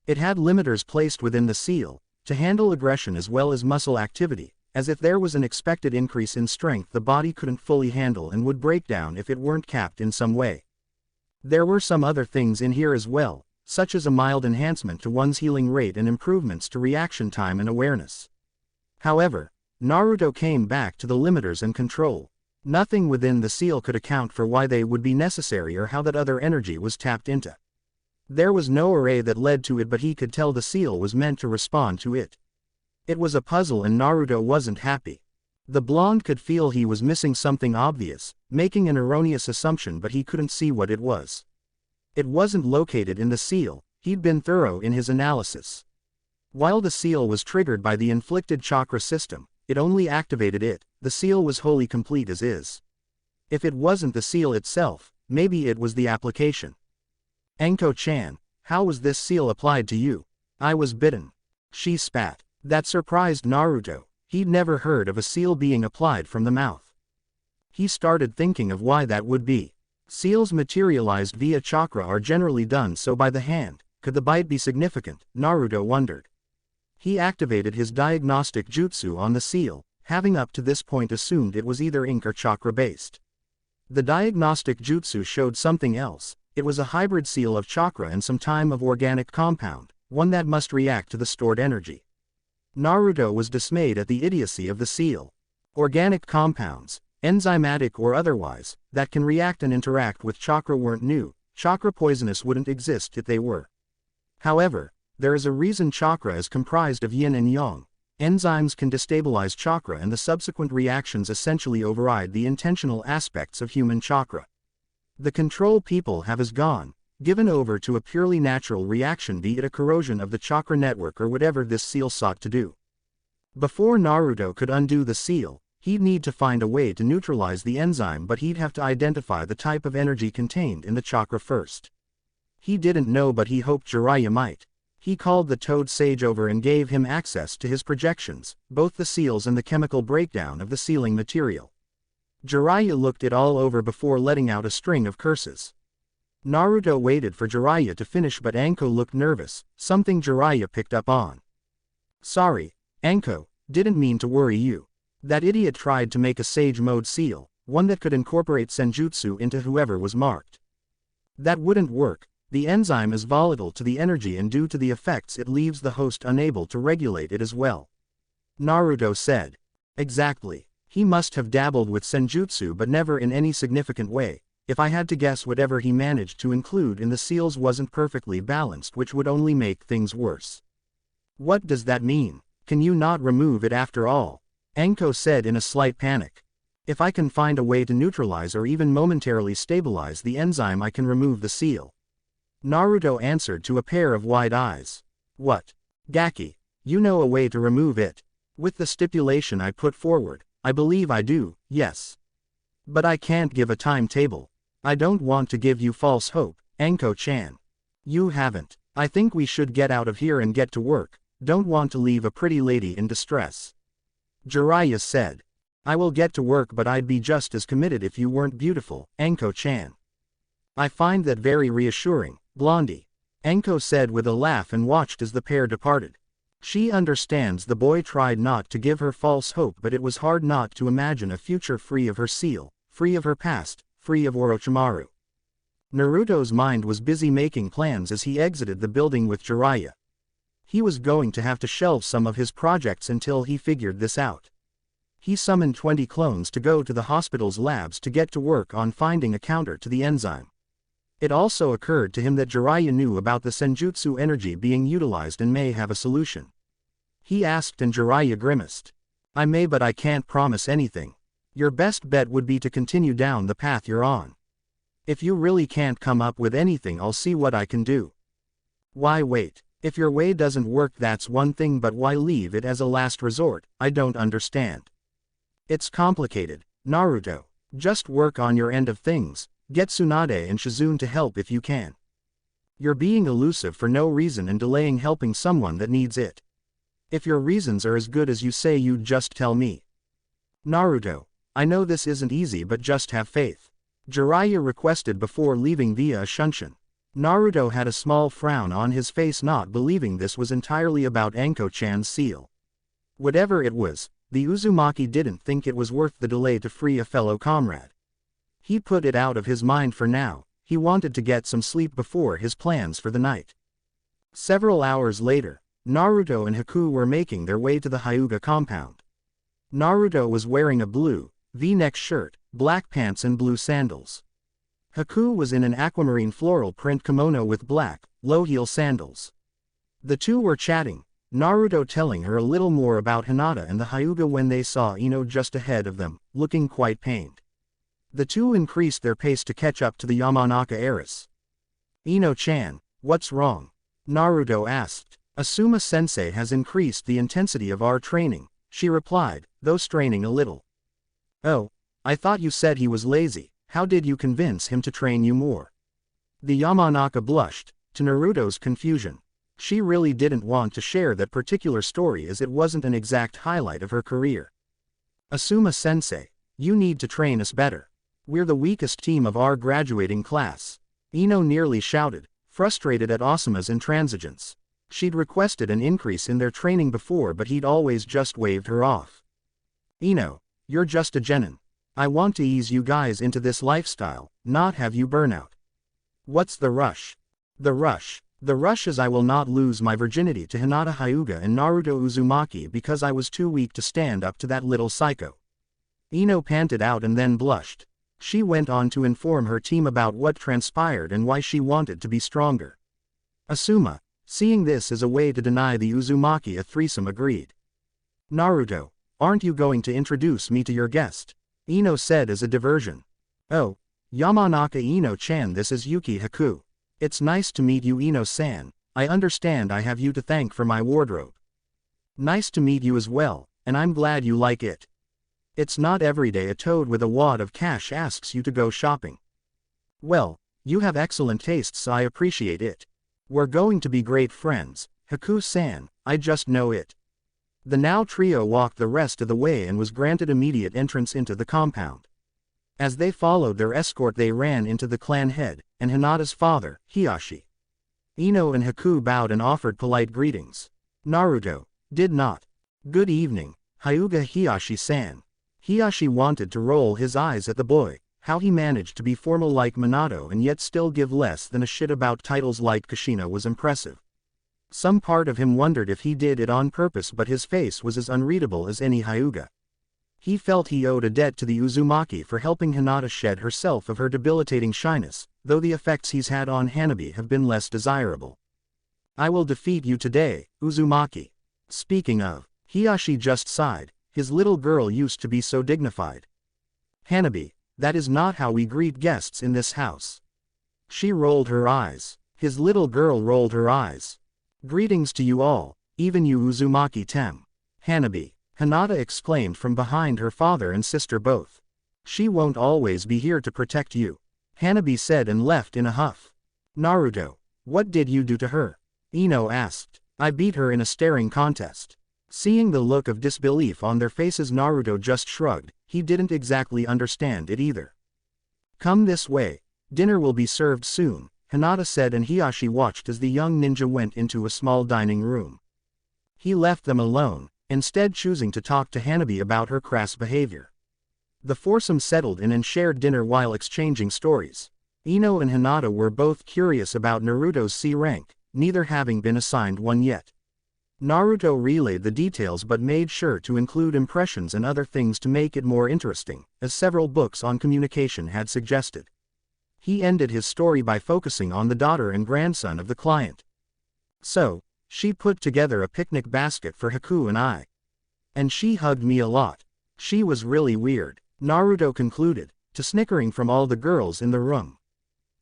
It had limiters placed within the seal, to handle aggression as well as muscle activity, as if there was an expected increase in strength the body couldn't fully handle and would break down if it weren't capped in some way. There were some other things in here as well, such as a mild enhancement to one's healing rate and improvements to reaction time and awareness. However, Naruto came back to the limiters and control. Nothing within the seal could account for why they would be necessary or how that other energy was tapped into. There was no array that led to it, but he could tell the seal was meant to respond to it. It was a puzzle, and Naruto wasn't happy. The blonde could feel he was missing something obvious, making an erroneous assumption, but he couldn't see what it was. It wasn't located in the seal. He'd been thorough in his analysis. While the seal was triggered by the inflicted chakra system, it only activated it. The seal was wholly complete as is. If it wasn't the seal itself, maybe it was the application. "Enko-chan, how was this seal applied to you?" "I was bitten." She spat. That surprised Naruto. He'd never heard of a seal being applied from the mouth. He started thinking of why that would be. Seals materialized via chakra are generally done so by the hand. Could the bite be significant? Naruto wondered. He activated his diagnostic jutsu on the seal, having up to this point assumed it was either ink or chakra-based. The diagnostic jutsu showed something else. It was a hybrid seal of chakra and some type of organic compound, one that must react to the stored energy. Naruto was dismayed at the idiocy of the seal. Organic compounds, enzymatic or otherwise, that can react and interact with chakra weren't new. Chakra poisonous wouldn't exist if they were. However, there is a reason chakra is comprised of yin and yang. Enzymes can destabilize chakra, and the subsequent reactions essentially override the intentional aspects of human chakra. The control people have is gone, given over to a purely natural reaction, be it a corrosion of the chakra network or whatever this seal sought to do. Before Naruto could undo the seal, he'd need to find a way to neutralize the enzyme, but he'd have to identify the type of energy contained in the chakra first. He didn't know, but he hoped Jiraiya might. He called the Toad Sage over and gave him access to his projections, both the seals and the chemical breakdown of the sealing material. Jiraiya looked it all over before letting out a string of curses. Naruto waited for Jiraiya to finish, but Anko looked nervous, something Jiraiya picked up on. "Sorry, Anko, didn't mean to worry you. That idiot tried to make a Sage Mode seal, one that could incorporate senjutsu into whoever was marked. That wouldn't work. The enzyme is volatile to the energy, and due to the effects it leaves the host unable to regulate it as well," Naruto said. "Exactly. He must have dabbled with senjutsu, but never in any significant way. If I had to guess, whatever he managed to include in the seals wasn't perfectly balanced, which would only make things worse." "What does that mean? Can you not remove it after all?" Anko said in a slight panic. "If I can find a way to neutralize or even momentarily stabilize the enzyme, I can remove the seal," Naruto answered to a pair of wide eyes. "What? Gaki, you know a way to remove it? With the stipulation I put forward, I believe I do, yes. But I can't give a timetable. I don't want to give you false hope, Anko-chan. You haven't. I think we should get out of here and get to work. Don't want to leave a pretty lady in distress," Jiraiya said. "I will get to work, but I'd be just as committed if you weren't beautiful, Anko-chan." "I find that very reassuring, Blondie," Anko said with a laugh and watched as the pair departed. She understands the boy tried not to give her false hope, but it was hard not to imagine a future free of her seal, free of her past, free of Orochimaru. Naruto's mind was busy making plans as he exited the building with Jiraiya. He was going to have to shelve some of his projects until he figured this out. He summoned 20 clones to go to the hospital's labs to get to work on finding a counter to the enzyme. It also occurred to him that Jiraiya knew about the senjutsu energy being utilized and may have a solution. He asked, and Jiraiya grimaced. "I may, but I can't promise anything. Your best bet would be to continue down the path you're on." If you really can't come up with anything, I'll see what I can do. Why wait? If your way doesn't work, that's one thing, but why leave it as a last resort? I don't understand. It's complicated, Naruto. Just work on your end of things. Get Tsunade and Shizune to help if you can. You're being elusive for no reason and delaying helping someone that needs it. If your reasons are as good as you say, you just tell me. Naruto, I know this isn't easy, but just have faith. Jiraiya requested before leaving via a shunshin. Naruto had a small frown on his face, not believing this was entirely about Anko-chan's seal. Whatever it was, the Uzumaki didn't think it was worth the delay to free a fellow comrade. He put it out of his mind for now. He wanted to get some sleep before his plans for the night. Several hours later, Naruto and Haku were making their way to the Hyuga compound. Naruto was wearing a blue, V-neck shirt, black pants and blue sandals. Haku was in an aquamarine floral print kimono with black, low-heel sandals. The two were chatting, Naruto telling her a little more about Hinata and the Hyuga when they saw Ino just ahead of them, looking quite pained. The two increased their pace to catch up to the Yamanaka heiress. Ino-chan, what's wrong? Naruto asked. Asuma-sensei has increased the intensity of our training, she replied, though straining a little. Oh, I thought you said he was lazy. How did you convince him to train you more? The Yamanaka blushed, to Naruto's confusion. She really didn't want to share that particular story as it wasn't an exact highlight of her career. Asuma-sensei, you need to train us better. We're the weakest team of our graduating class. Ino nearly shouted, frustrated at Asuma's intransigence. She'd requested an increase in their training before, but he'd always just waved her off. Ino, you're just a genin. I want to ease you guys into this lifestyle, not have you burn out. What's the rush? The rush is I will not lose my virginity to Hinata Hyuga and Naruto Uzumaki because I was too weak to stand up to that little psycho. Ino panted out and then blushed. She went on to inform her team about what transpired and why she wanted to be stronger. Asuma, seeing this as a way to deny the Uzumaki a threesome, agreed. Naruto, aren't you going to introduce me to your guest? Ino said as a diversion. Oh, Yamanaka Ino-chan, this is Yuki Haku. It's nice to meet you, Ino-san. I understand I have you to thank for my wardrobe. Nice to meet you as well, and I'm glad you like it. It's not every day a toad with a wad of cash asks you to go shopping. Well, you have excellent tastes, so I appreciate it. We're going to be great friends, Haku-san, I just know it. The now trio walked the rest of the way and was granted immediate entrance into the compound. As they followed their escort, they ran into the clan head, and Hinata's father, Hiyashi. Ino and Haku bowed and offered polite greetings. Naruto did not. Good evening, Hyuga Hiyashi-san. Hiyashi wanted to roll his eyes at the boy. How he managed to be formal like Minato and yet still give less than a shit about titles like Kushina was impressive. Some part of him wondered if he did it on purpose, but his face was as unreadable as any Hyuga. He felt he owed a debt to the Uzumaki for helping Hinata shed herself of her debilitating shyness, though the effects he's had on Hanabi have been less desirable. I will defeat you today, Uzumaki. Speaking of, Hiyashi just sighed. His little girl used to be so dignified. Hanabi, that is not how we greet guests in this house. She rolled her eyes. His little girl rolled her eyes. Greetings to you all, even you Uzumaki-tem. Hanabi, Hinata exclaimed from behind her father and sister both. She won't always be here to protect you, Hanabi said and left in a huff. Naruto, what did you do to her? Ino asked. I beat her in a staring contest. Seeing the look of disbelief on their faces, Naruto just shrugged. He didn't exactly understand it either. Come this way, dinner will be served soon, Hinata said, and Hiyashi watched as the young ninja went into a small dining room. He left them alone, instead choosing to talk to Hanabi about her crass behavior. The foursome settled in and shared dinner while exchanging stories. Ino and Hinata were both curious about Naruto's C rank, neither having been assigned one yet. Naruto relayed the details but made sure to include impressions and other things to make it more interesting, as several books on communication had suggested. He ended his story by focusing on the daughter and grandson of the client. So, she put together a picnic basket for Haku and I. And she hugged me a lot. She was really weird, Naruto concluded, to snickering from all the girls in the room.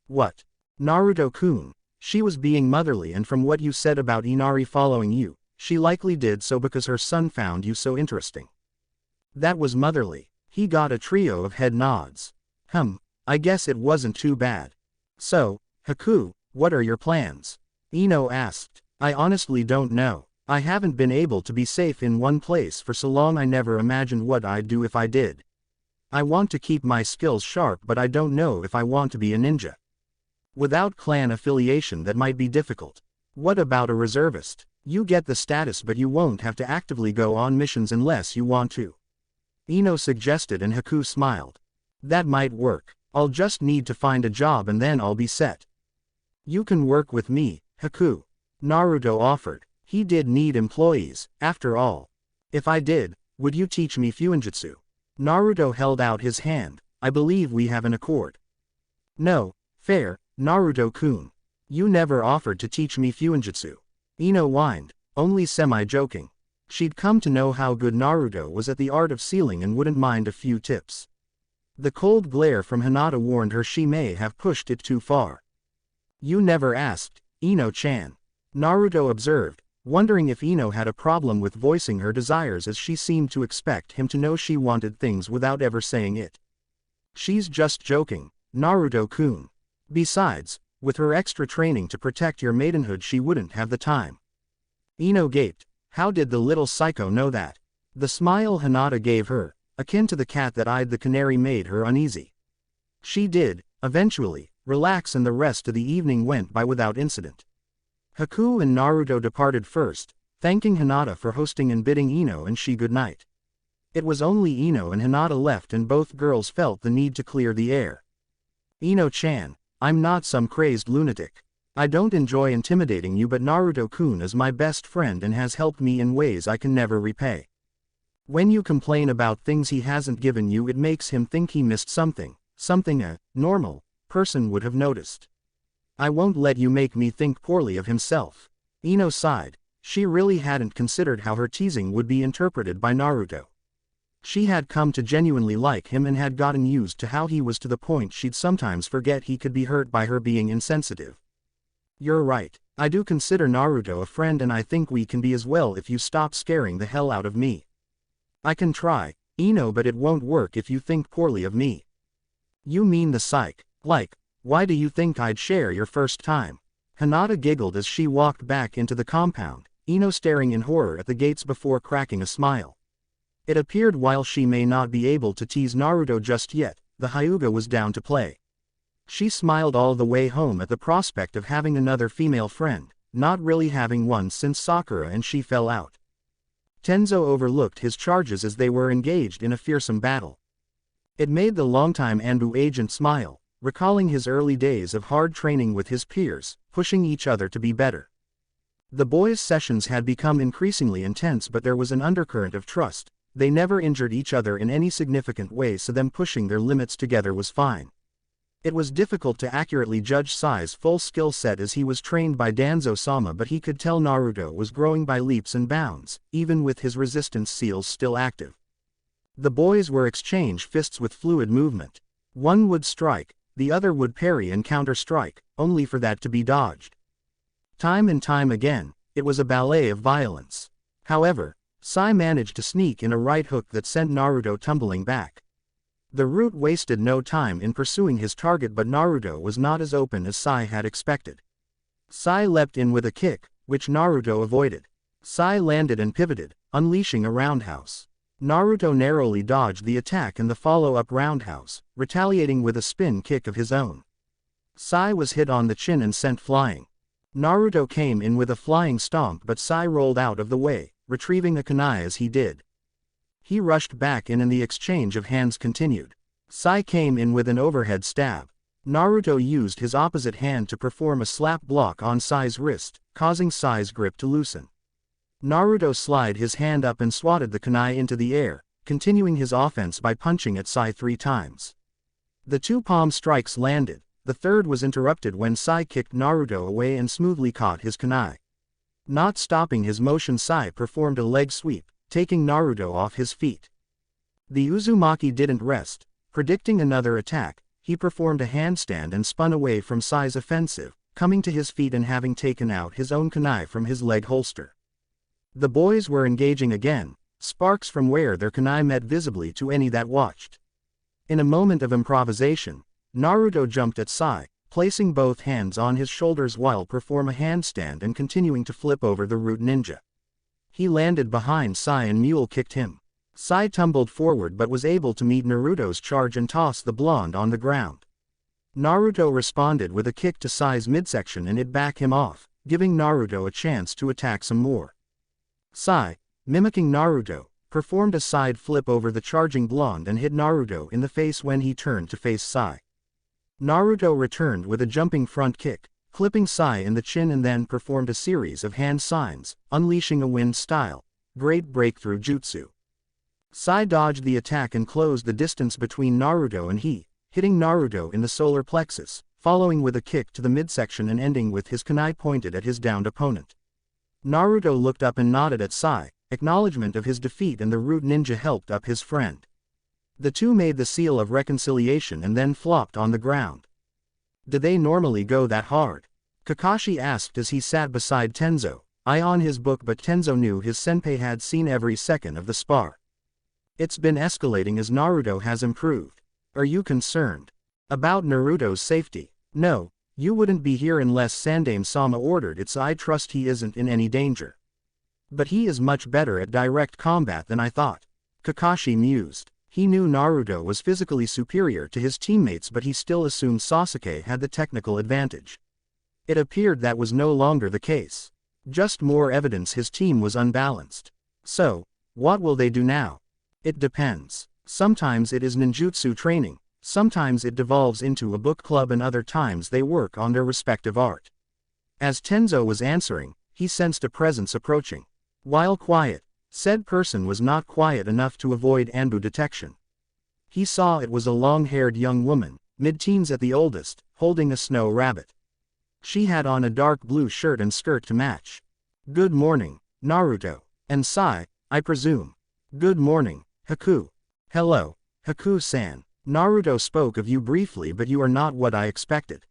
What? Naruto-kun. She was being motherly, and from what you said about Inari following you, she likely did so because her son found you so interesting. That was motherly. He got a trio of head nods. I guess it wasn't too bad. So, Haku, what are your plans? Ino asked. I honestly don't know. I haven't been able to be safe in one place for so long. I never imagined what I'd do if I did. I want to keep my skills sharp, but I don't know if I want to be a ninja. Without clan affiliation, that might be difficult. What about a reservist? You get the status, but you won't have to actively go on missions unless you want to. Ino suggested, and Haku smiled. That might work. I'll just need to find a job and then I'll be set. You can work with me, Haku. Naruto offered. He did need employees, after all. If I did, would you teach me Fuinjutsu? Naruto held out his hand. I believe we have an accord. No, fair, Naruto-kun. You never offered to teach me Fuinjutsu. Ino whined, only semi-joking. She'd come to know how good Naruto was at the art of sealing and wouldn't mind a few tips. The cold glare from Hinata warned her she may have pushed it too far. You never asked, Ino-chan. Naruto observed, wondering if Ino had a problem with voicing her desires, as she seemed to expect him to know she wanted things without ever saying it. She's just joking, Naruto-kun. Besides, with her extra training to protect your maidenhood, she wouldn't have the time. Ino gaped. How did the little psycho know that? The smile Hinata gave her, akin to the cat that eyed the canary, made her uneasy. She did, eventually, relax, and the rest of the evening went by without incident. Haku and Naruto departed first, thanking Hinata for hosting and bidding Ino and she good night. It was only Ino and Hinata left, and both girls felt the need to clear the air. Ino-chan, I'm not some crazed lunatic. I don't enjoy intimidating you, but Naruto-kun is my best friend and has helped me in ways I can never repay. When you complain about things he hasn't given you, it makes him think he missed something a normal person would have noticed. I won't let you make me think poorly of himself. Ino sighed. She really hadn't considered how her teasing would be interpreted by Naruto. She had come to genuinely like him and had gotten used to how he was, to the point she'd sometimes forget he could be hurt by her being insensitive. You're right. I do consider Naruto a friend, and I think we can be as well if you stop scaring the hell out of me. I can try, Ino, but it won't work if you think poorly of me. You mean the psych? Like, why do you think I'd share your first time? Hinata giggled as she walked back into the compound, Ino staring in horror at the gates before cracking a smile. It appeared while she may not be able to tease Naruto just yet, the Hyuga was down to play. She smiled all the way home at the prospect of having another female friend, not really having one since Sakura and she fell out. Tenzo overlooked his charges as they were engaged in a fearsome battle. It made the longtime Anbu agent smile, recalling his early days of hard training with his peers, pushing each other to be better. The boys' sessions had become increasingly intense, but there was an undercurrent of trust. They never injured each other in any significant way, so them pushing their limits together was fine. It was difficult to accurately judge Sai's full skill set as he was trained by Danzo-sama, but he could tell Naruto was growing by leaps and bounds, even with his resistance seals still active. The boys were exchange fists with fluid movement. One would strike, the other would parry and counter-strike, only for that to be dodged. Time and time again, it was a ballet of violence. However, Sai managed to sneak in a right hook that sent Naruto tumbling back. The Root wasted no time in pursuing his target, but Naruto was not as open as Sai had expected. Sai leapt in with a kick, which Naruto avoided. Sai landed and pivoted, unleashing a roundhouse. Naruto narrowly dodged the attack and the follow-up roundhouse, retaliating with a spin kick of his own. Sai was hit on the chin and sent flying. Naruto came in with a flying stomp, but Sai rolled out of the way, retrieving a kunai as he did. He rushed back in and the exchange of hands continued. Sai came in with an overhead stab. Naruto used his opposite hand to perform a slap block on Sai's wrist, causing Sai's grip to loosen. Naruto slid his hand up and swatted the kunai into the air, continuing his offense by punching at Sai 3 times. The 2 palm strikes landed. The third was interrupted when Sai kicked Naruto away and smoothly caught his kunai. Not stopping his motion, Sai performed a leg sweep, taking Naruto off his feet. The Uzumaki didn't rest. Predicting another attack, he performed a handstand and spun away from Sai's offensive, coming to his feet and having taken out his own kunai from his leg holster. The boys were engaging again, sparks from where their kunai met visibly to any that watched. In a moment of improvisation, Naruto jumped at Sai, placing both hands on his shoulders while perform a handstand and continuing to flip over the root ninja. He landed behind Sai and mule kicked him. Sai tumbled forward but was able to meet Naruto's charge and toss the blonde on the ground. Naruto responded with a kick to Sai's midsection and it back him off, giving Naruto a chance to attack some more. Sai, mimicking Naruto, performed a side flip over the charging blonde and hit Naruto in the face when he turned to face Sai. Naruto returned with a jumping front kick, clipping Sai in the chin and then performed a series of hand signs, unleashing a wind-style, great breakthrough jutsu. Sai dodged the attack and closed the distance between Naruto and he, hitting Naruto in the solar plexus, following with a kick to the midsection and ending with his kunai pointed at his downed opponent. Naruto looked up and nodded at Sai, acknowledgement of his defeat, and the root ninja helped up his friend. The two made the seal of reconciliation and then flopped on the ground. Did they normally go that hard? Kakashi asked as he sat beside Tenzo, eye on his book, but Tenzo knew his senpai had seen every second of the spar. It's been escalating as Naruto has improved. Are you concerned about Naruto's safety? No, you wouldn't be here unless Sandaime-sama ordered it, so I trust he isn't in any danger. But he is much better at direct combat than I thought. Kakashi mused. He knew Naruto was physically superior to his teammates, but he still assumed Sasuke had the technical advantage. It appeared that was no longer the case. Just more evidence his team was unbalanced. So, what will they do now? It depends. Sometimes it is ninjutsu training, sometimes it devolves into a book club, and other times they work on their respective art. As Tenzo was answering, he sensed a presence approaching. While quiet, said person was not quiet enough to avoid Anbu detection. He saw it was a long-haired young woman, mid-teens at the oldest, holding a snow rabbit. She had on a dark blue shirt and skirt to match. Good morning, Naruto. And Sai, I presume. Good morning, Haku. Hello, Haku-san. Naruto spoke of you briefly, but you are not what I expected.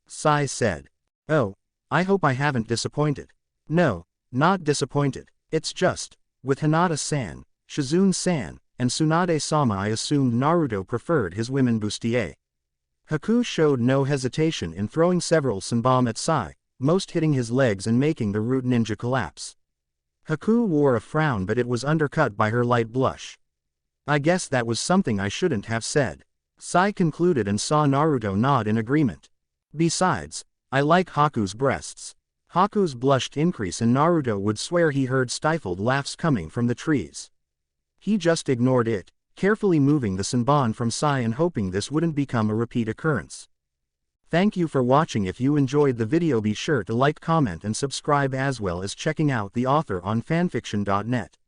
Sai said. Oh, I hope I haven't disappointed. No, not disappointed. It's just, with Hinata-san, Shizune-san, and Tsunade-sama, I assumed Naruto preferred his women bustier. Haku showed no hesitation in throwing several senbon at Sai, most hitting his legs and making the root ninja collapse. Haku wore a frown, but it was undercut by her light blush. I guess that was something I shouldn't have said. Sai concluded and saw Naruto nod in agreement. Besides, I like Haku's breasts. Haku's blushed increase and Naruto would swear he heard stifled laughs coming from the trees. He just ignored it, carefully moving the senbon from Sai and hoping this wouldn't become a repeat occurrence. Thank you for watching. If you enjoyed the video, be sure to like, comment and subscribe, as well as checking out the author on fanfiction.net.